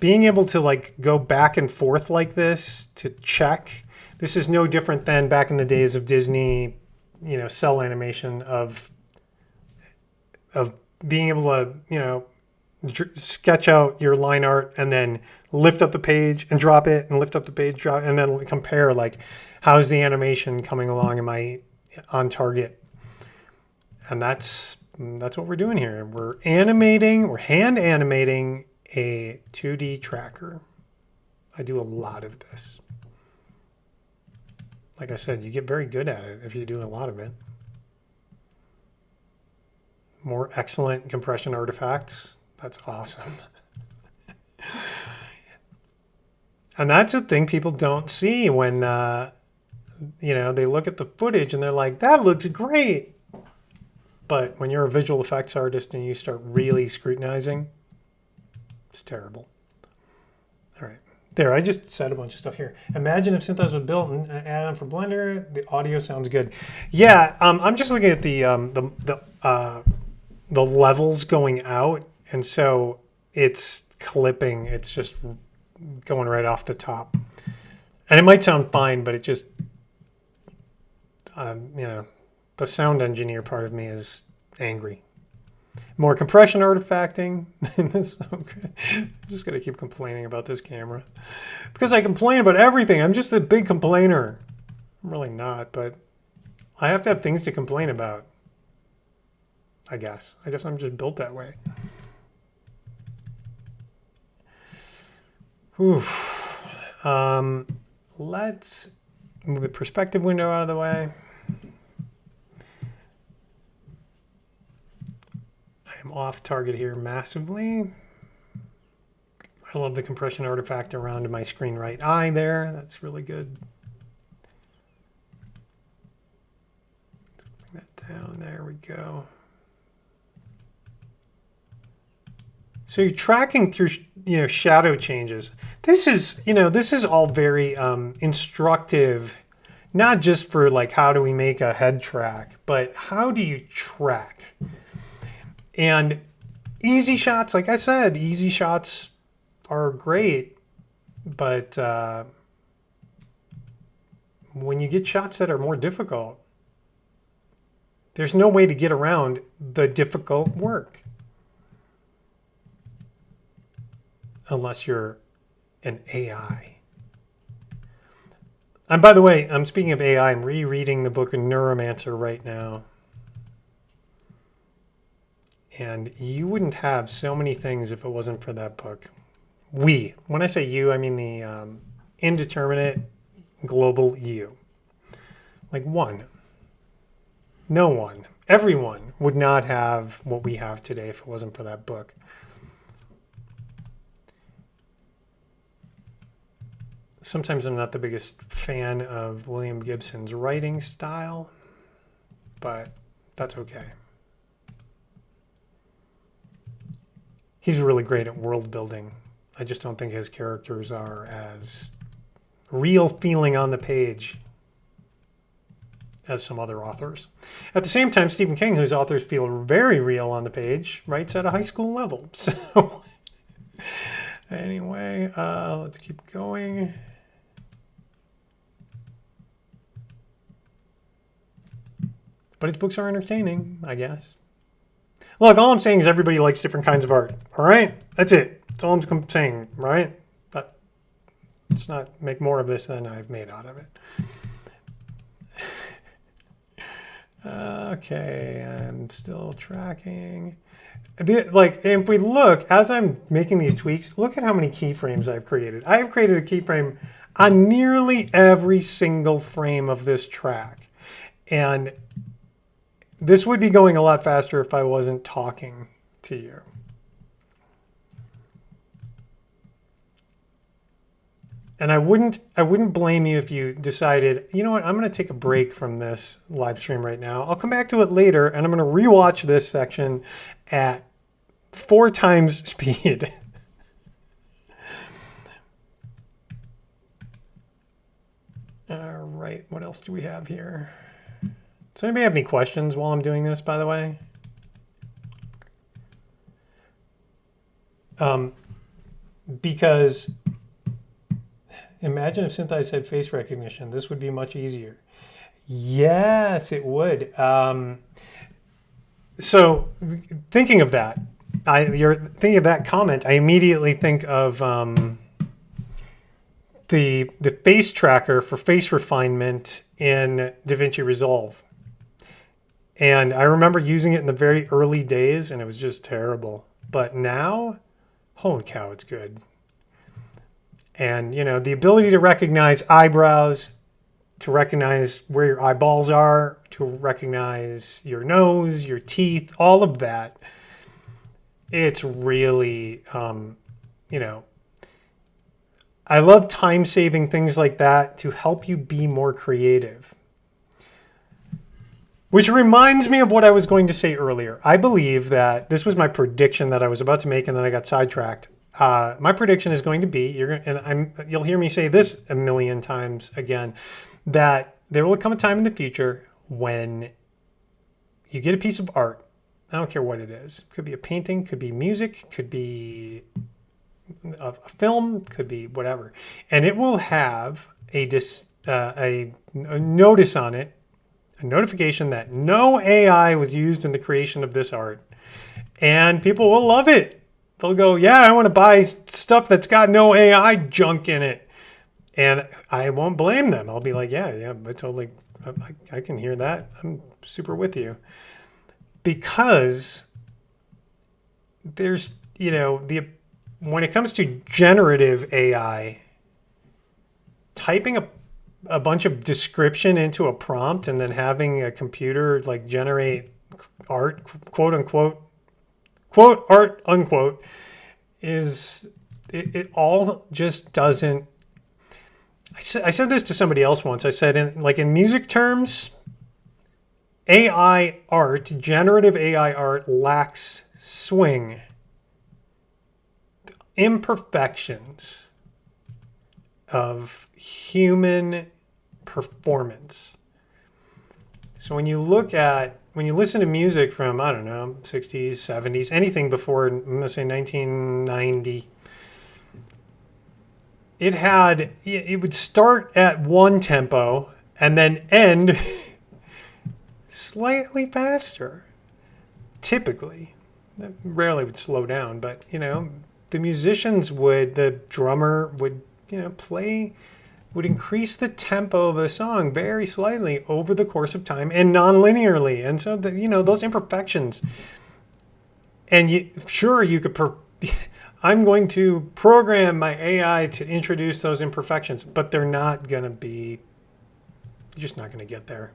Being able to go back and forth like this to check. This is no different than back in the days of Disney, cell animation of being able to, sketch out your line art and then lift up the page and drop it and lift up the page, drop, and then compare how's the animation coming along? Am I on target? And that's what we're doing here. We're hand animating a 2D tracker. I do a lot of this. Like I said, you get very good at it if you do a lot of it. More excellent compression artifacts. That's awesome. And that's the thing people don't see when, they look at the footage and they're like, that looks great. But when you're a visual effects artist and you start really scrutinizing, it's terrible. All right. There, I just said a bunch of stuff here. Imagine if Synthesize was built and add-on for Blender. The audio sounds good. Yeah, I'm just looking at the levels going out, and so it's clipping. It's just going right off the top, and it might sound fine, but it just, the sound engineer part of me is angry. More compression artifacting. That's so good. I'm just going to keep complaining about this camera. Because I complain about everything. I'm just a big complainer. I'm really not, but I have to have things to complain about. I guess. I'm just built that way. Oof. Let's move the perspective window out of the way. I'm off target here massively. I love the compression artifact around my screen right eye there. That's really good. Let's bring that down. There we go. So you're tracking through, shadow changes. This is all very instructive, not just for like how do we make a head track, but how do you track? And easy shots, like I said, easy shots are great, but when you get shots that are more difficult, there's no way to get around the difficult work. Unless you're an AI. And by the way, I'm speaking of AI, I'm rereading the book of Neuromancer right now. And you wouldn't have so many things if it wasn't for that book. We, when I say you, I mean the indeterminate global you. Like one. No one. Everyone would not have what we have today if it wasn't for that book. Sometimes I'm not the biggest fan of William Gibson's writing style, but that's okay. He's really great at world building. I just don't think his characters are as real feeling on the page as some other authors. At the same time, Stephen King, whose authors feel very real on the page, writes at a high school level. So anyway, let's keep going. But his books are entertaining, I guess. Look, all I'm saying is everybody likes different kinds of art. All right? That's it. That's all I'm saying, right? But let's not make more of this than I've made out of it. Okay, I'm still tracking. Like, if we look, as I'm making these tweaks, look at how many keyframes I've created. I have created a keyframe on nearly every single frame of this track. And this would be going a lot faster if I wasn't talking to you. And I wouldn't blame you if you decided, you know what, I'm going to take a break from this live stream right now. I'll come back to it later, and I'm going to rewatch this section at 4 times speed. All right, what else do we have here? Does anybody have any questions while I'm doing this, by the way? Because imagine if Synthesize had face recognition. This would be much easier. Yes, it would. So thinking of that, you're thinking of that comment, I immediately think of the face tracker for face refinement in DaVinci Resolve. And I remember using it in the very early days, and it was just terrible. But now, holy cow, it's good. And, the ability to recognize eyebrows, to recognize where your eyeballs are, to recognize your nose, your teeth, all of that. It's really, I love time-saving things like that to help you be more creative. Which reminds me of what I was going to say earlier. I believe that this was my prediction that I was about to make, and then I got sidetracked. My prediction is going to be, you'll hear me say this a million times again, that there will come a time in the future when you get a piece of art. I don't care what it is. It could be a painting, could be music, could be a film, could be whatever. And it will have a notice on it, a notification that no AI was used in the creation of this art. And people will love it. They'll go, yeah, I want to buy stuff that's got no AI junk in it. And I won't blame them. I'll be like, yeah, but totally, I can hear that. I'm super with you. Because there's, when it comes to generative AI, typing a bunch of description into a prompt and then having a computer like generate art, quote unquote, art, unquote, it all just doesn't. I said this to somebody else once. I said, in music terms, AI art, generative AI art lacks swing, imperfections of human performance. So when you listen to music from, I don't know, 60s, 70s, anything before, I'm going to say 1990, it would start at one tempo and then end slightly faster. Typically, rarely would slow down, but the musicians the drummer would would increase the tempo of the song very slightly over the course of time and non-linearly. And so those imperfections, and you could I'm going to program my AI to introduce those imperfections, but they're not going to be, you're just not going to get there.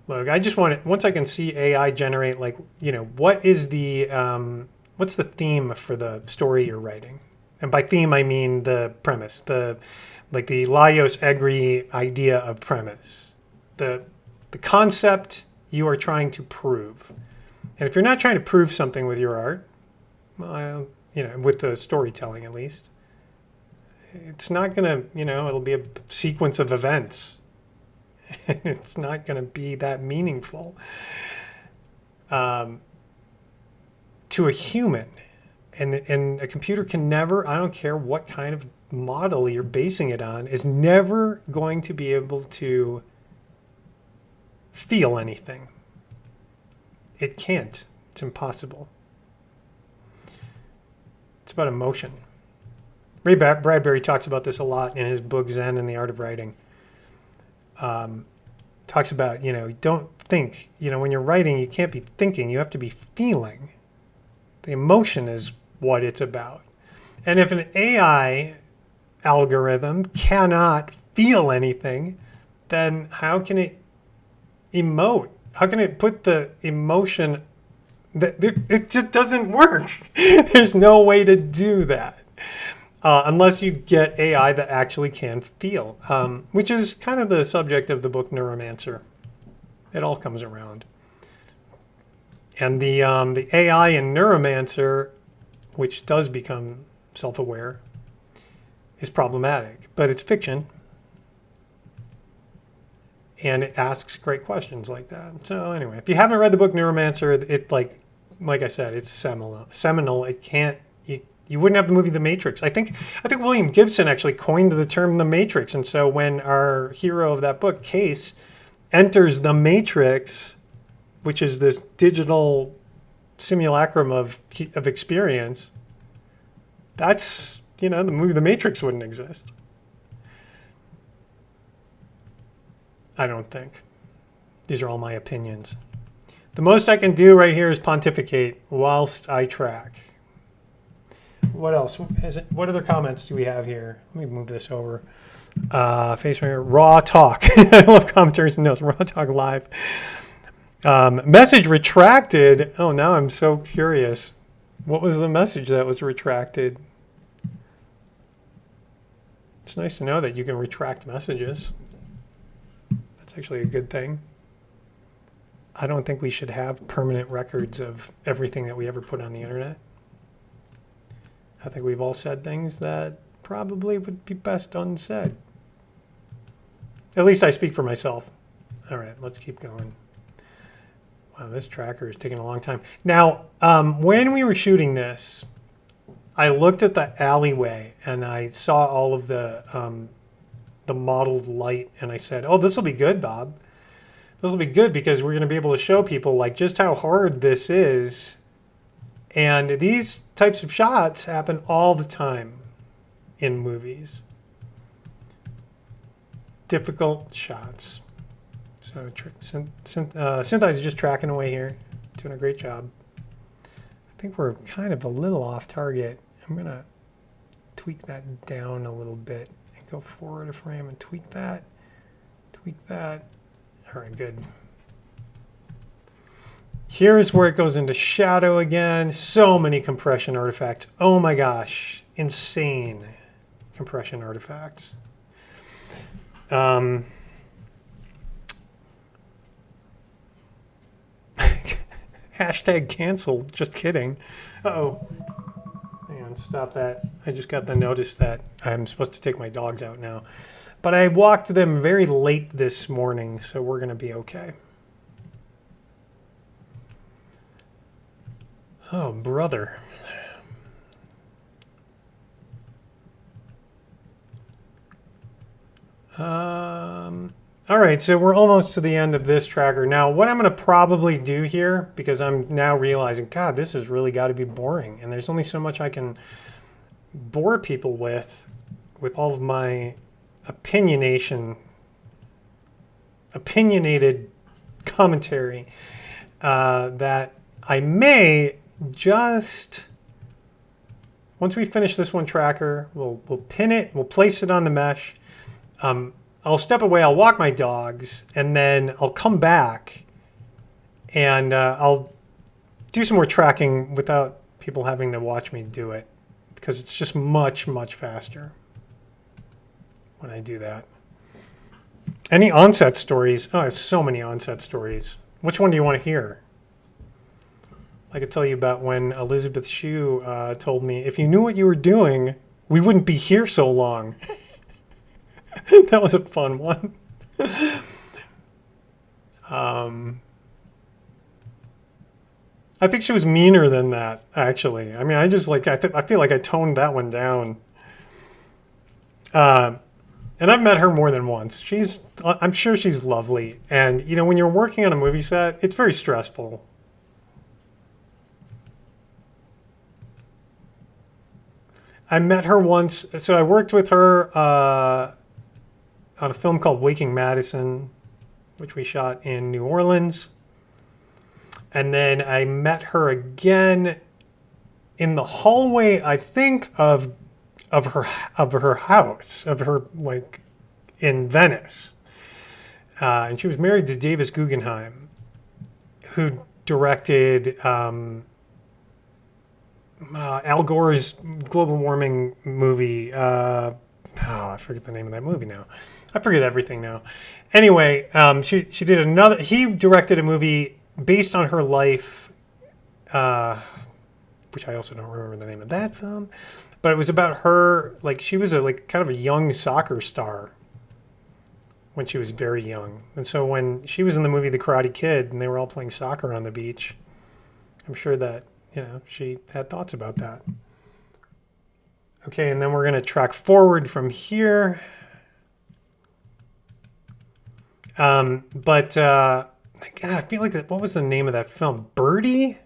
Look, I just want it, once I can see AI generate, what is what's the theme for the story you're writing? And by theme, I mean the premise, the Laios Egri idea of premise, the concept you are trying to prove. And if you're not trying to prove something with your art, well, with the storytelling at least, it's not going to, it'll be a sequence of events. It's not going to be that meaningful to a human. And a computer can never, I don't care what kind of model you're basing it on, is never going to be able to feel anything. It can't. It's impossible. It's about emotion. Ray Bradbury talks about this a lot in his book Zen and the Art of Writing. Talks about, don't think, when you're writing, you can't be thinking, you have to be feeling. The emotion is what it's about. And if an AI algorithm cannot feel anything, then how can it emote? How can it put the emotion? It just doesn't work. There's no way to do that unless you get AI that actually can feel, which is kind of the subject of the book Neuromancer. It all comes around. And the AI in Neuromancer, which does become self-aware, is problematic, but it's fiction. And it asks great questions like that. So anyway, if you haven't read the book Neuromancer, it like I said, it's seminal. It can't, you wouldn't have the movie The Matrix. I think William Gibson actually coined the term The Matrix. And so when our hero of that book, Case, enters the Matrix, which is this digital simulacrum of experience, that's, the movie The Matrix wouldn't exist. I don't think. These are all my opinions. The most I can do right here is pontificate whilst I track. What else? What other comments do we have here? Let me move this over. Facebook, Raw Talk. I love commenters and notes. Raw Talk Live. Message retracted. Oh, now I'm so curious. What was the message that was retracted? It's nice to know that you can retract messages. That's actually a good thing. I don't think we should have permanent records of everything that we ever put on the internet. I think we've all said things that probably would be best unsaid. At least I speak for myself. All right, let's keep going. Wow, this tracker is taking a long time. Now, when we were shooting this, I looked at the alleyway and I saw all of the the modeled light, and I said, oh, this will be good, Bob. This will be good because we're going to be able to show people like just how hard this is. And these types of shots happen all the time in movies. Difficult shots. So Synthesize is just tracking away here, doing a great job. I think we're kind of a little off target. I'm going to tweak that down a little bit and go forward a frame and tweak that. Tweak that. All right, good. Here's where it goes into shadow again. So many compression artifacts. Oh my gosh, insane compression artifacts. Hashtag canceled. Just kidding. Uh-oh. Hang on, stop that. I just got the notice that I'm supposed to take my dogs out now. But I walked them very late this morning, so we're going to be okay. Oh, brother. All right, so we're almost to the end of this tracker. Now, what I'm going to probably do here, because I'm now realizing, God, this has really got to be boring, and there's only so much I can bore people with all of my opinionated commentary, that I may just, once we finish this one tracker, we'll pin it, we'll place it on the mesh. I'll step away, I'll walk my dogs, and then I'll come back and I'll do some more tracking without people having to watch me do it, because it's just much, much faster when I do that. Any onset stories? Oh, I have so many onset stories. Which one do you want to hear? I could tell you about when Elizabeth Shue told me, if you knew what you were doing, we wouldn't be here so long. That was a fun one. I think she was meaner than that, actually. I mean, I just like, I feel like I toned that one down. And I've met her more than once. I'm sure she's lovely. And, you know, when you're working on a movie set, it's very stressful. I met her once. So I worked with her on a film called Waking Madison, which we shot in New Orleans. And then I met her again in the hallway, I think, of her house, of her, like, in Venice. And she was married to Davis Guggenheim, who directed Al Gore's global warming movie. I forget the name of that movie now. I forget everything now. Anyway, she did another. He directed a movie based on her life, which I also don't remember the name of that film. But it was about her, like, she was kind of a young soccer star when she was very young. And so when she was in the movie The Karate Kid and they were all playing soccer on the beach, I'm sure that, you know, she had thoughts about that. Okay, and then we're going to track forward from here. God, I feel like what was the name of that film? Birdie?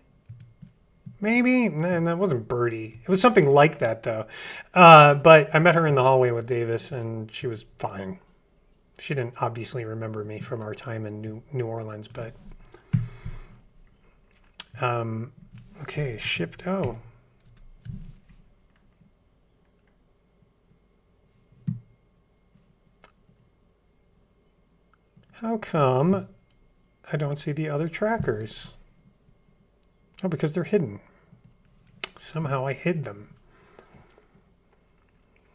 Maybe? No, that wasn't Birdie. It was something like that, though. But I met her in the hallway with Davis, and she was fine. She didn't obviously remember me from our time in New Orleans, but... okay, Shift O. How come I don't see the other trackers? Oh, because they're hidden. Somehow I hid them.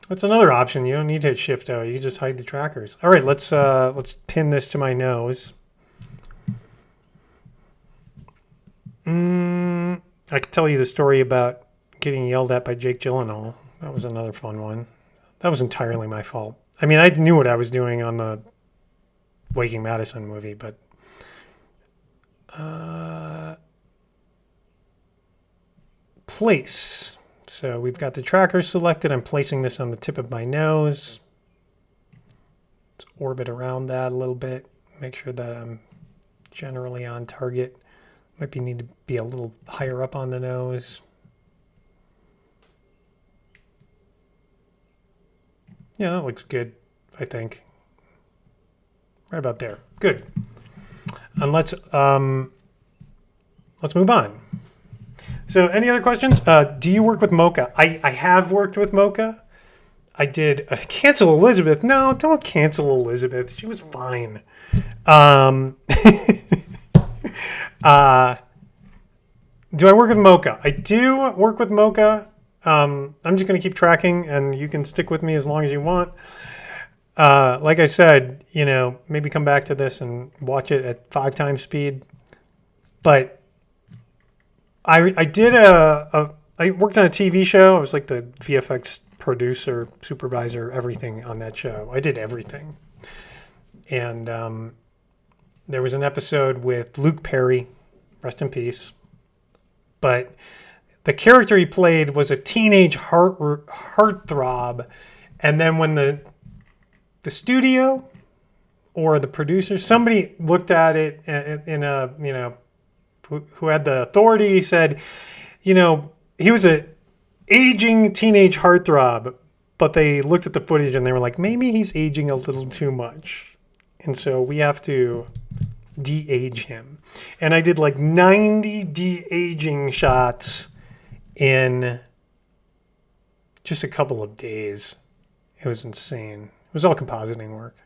That's another option. You don't need to hit Shift O. You can just hide the trackers. All right, let's pin this to my nose. I could tell you the story about getting yelled at by Jake Gyllenhaal. That was another fun one. That was entirely my fault. I mean, I knew what I was doing on the Waking Madison movie, but place. So we've got the tracker selected. I'm placing this on the tip of my nose. Let's orbit around that a little bit. Make sure that I'm generally on target. Might need to be a little higher up on the nose. Yeah, that looks good, I think. Right about there. Good. And let's move on. So any other questions? Do you work with Mocha? I have worked with Mocha. I did cancel Elizabeth. No, don't cancel Elizabeth. She was fine. Do I work with Mocha? I do work with Mocha. I'm just going to keep tracking, and you can stick with me as long as you want. Like I said, maybe come back to this and watch it at 5 times speed. But I worked on a TV show. I was like the VFX producer, supervisor, everything on that show. I did everything. And there was an episode with Luke Perry, rest in peace. But the character he played was a teenage heartthrob. And then when the studio or the producer, somebody looked at it in a, who had the authority, said, he was a aging teenage heartthrob, but they looked at the footage and they were like, maybe he's aging a little too much. And so we have to de-age him. And I did like 90 de-aging shots in just a couple of days. It was insane. It was all compositing work.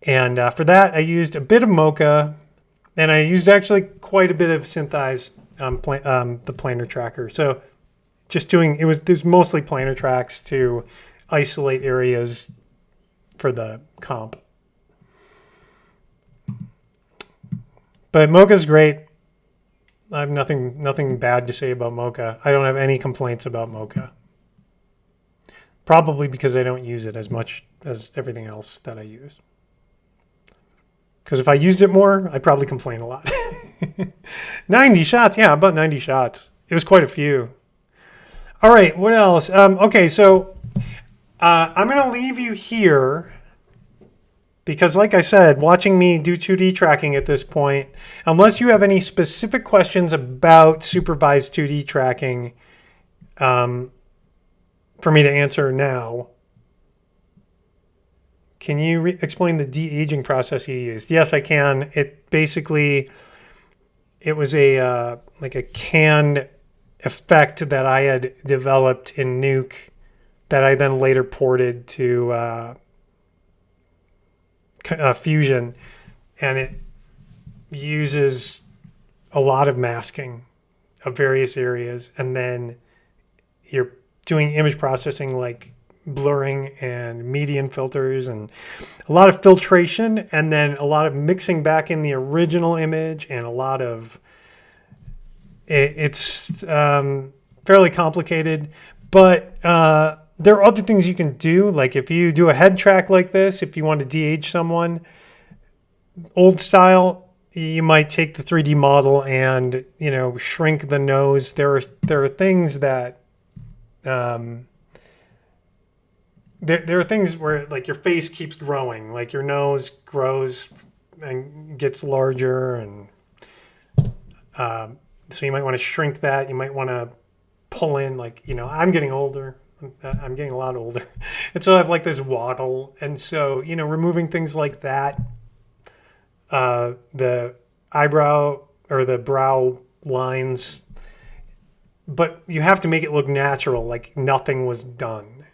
And for that, I used a bit of Mocha, and I used actually quite a bit of synthesized the planar tracker. So just there's mostly planar tracks to isolate areas for the comp. But Mocha's great. I have nothing bad to say about Mocha. I don't have any complaints about Mocha. Probably because I don't use it as much as everything else that I use. Because if I used it more, I'd probably complain a lot. 90 shots. Yeah, about 90 shots. It was quite a few. All right, what else? Okay, so I'm going to leave you here because, like I said, watching me do 2D tracking at this point, unless you have any specific questions about supervised 2D tracking for me to answer now, can you explain the de-aging process you used? Yes, I can. It was a like a canned effect that I had developed in Nuke that I then later ported to Fusion, and it uses a lot of masking of various areas, and then you're doing image processing like blurring and median filters and a lot of filtration, and then a lot of mixing back in the original image, and a lot of it's fairly complicated, but there are other things you can do. Like if you do a head track like this, if you want to de-age someone old style, you might take the 3D model and shrink the nose. There are things that there are things where like your face keeps growing, like your nose grows and gets larger, and so you might want to shrink that. You might want to pull in, like, I'm getting older. I'm getting a lot older. And so I have like this waddle. And so, removing things like that, the eyebrow or the brow lines, but you have to make it look natural, like nothing was done.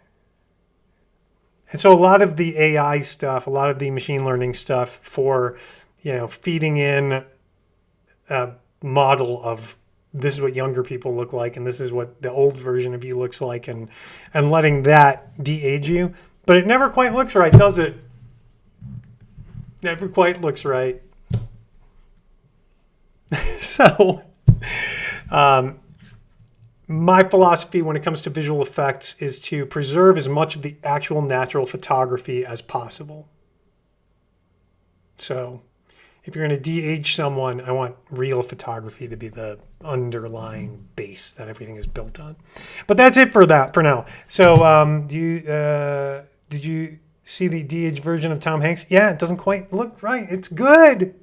And so a lot of the AI stuff, a lot of the machine learning stuff for, feeding in a model of this is what younger people look like, and this is what the old version of you looks like, and letting that de-age you. But it never quite looks right, does it? Never quite looks right. So, my philosophy when it comes to visual effects is to preserve as much of the actual natural photography as possible. So if you're going to de-age someone, I want real photography to be the underlying base that everything is built on. But that's it for that for now. So did you see the de-aged version of Tom Hanks. Yeah, it doesn't quite look right. It's good,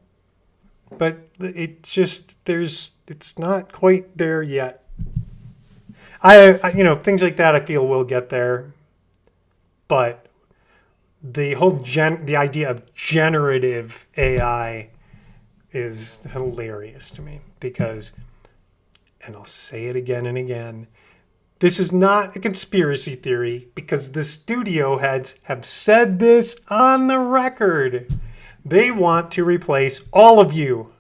but it's not quite there yet. Things like that I feel will get there, but the whole the idea of generative AI is hilarious to me because, and I'll say it again and again, this is not a conspiracy theory because the studio heads have said this on the record. They want to replace all of you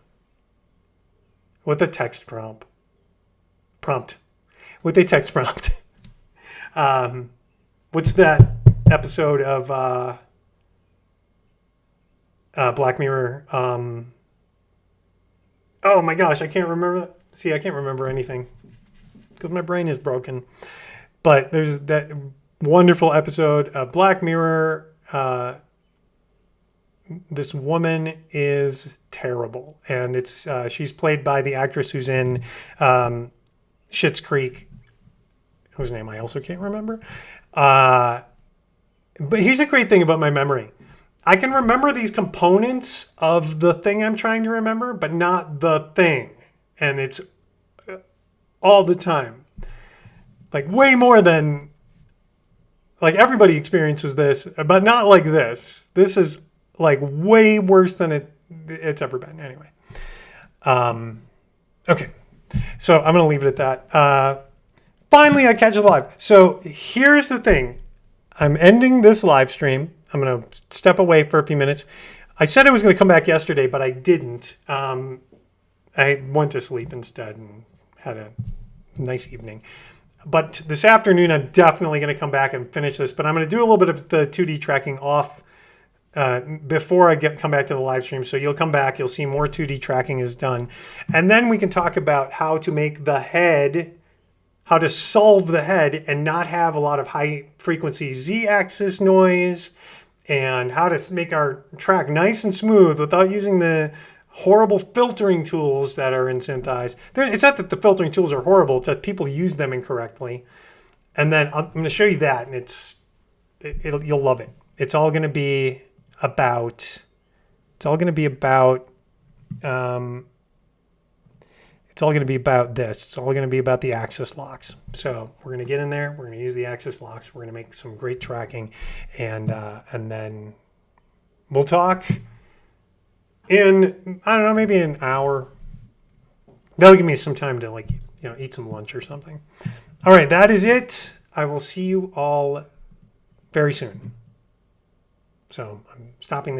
with a text prompt. With a text prompt. What's that episode of Black Mirror? Oh my gosh, I can't remember. See, I can't remember anything because my brain is broken. But there's that wonderful episode of Black Mirror. This woman is terrible, and she's played by the actress who's in Schitt's Creek, whose name I also can't remember. But here's the great thing about my memory. I can remember these components of the thing I'm trying to remember, but not the thing. And it's all the time. Like way more than, like everybody experiences this, but not like this. This is like way worse than it's ever been. Anyway. Okay. So I'm going to leave it at that. Finally, I catch it live. So here's the thing. I'm ending this live stream. I'm going to step away for a few minutes. I said I was going to come back yesterday, but I didn't. I went to sleep instead and had a nice evening. But this afternoon, I'm definitely going to come back and finish this. But I'm going to do a little bit of the 2D tracking off before I come back to the live stream. So you'll come back. You'll see more 2D tracking is done. And then we can talk about how to make the head, how to solve the head and not have a lot of high frequency Z-axis noise, and how to make our track nice and smooth without using the horrible filtering tools that are in Synthesize. It's not that the filtering tools are horrible, it's that people use them incorrectly. And then I'm going to show you that, and you'll love it. It's all going to be about this. It's all going to be about the axis locks. So we're going to get in there. We're going to use the axis locks. We're going to make some great tracking, and then we'll talk in, I don't know, maybe an hour. That'll give me some time to eat some lunch or something. All right, that is it. I will see you all very soon. So I'm stopping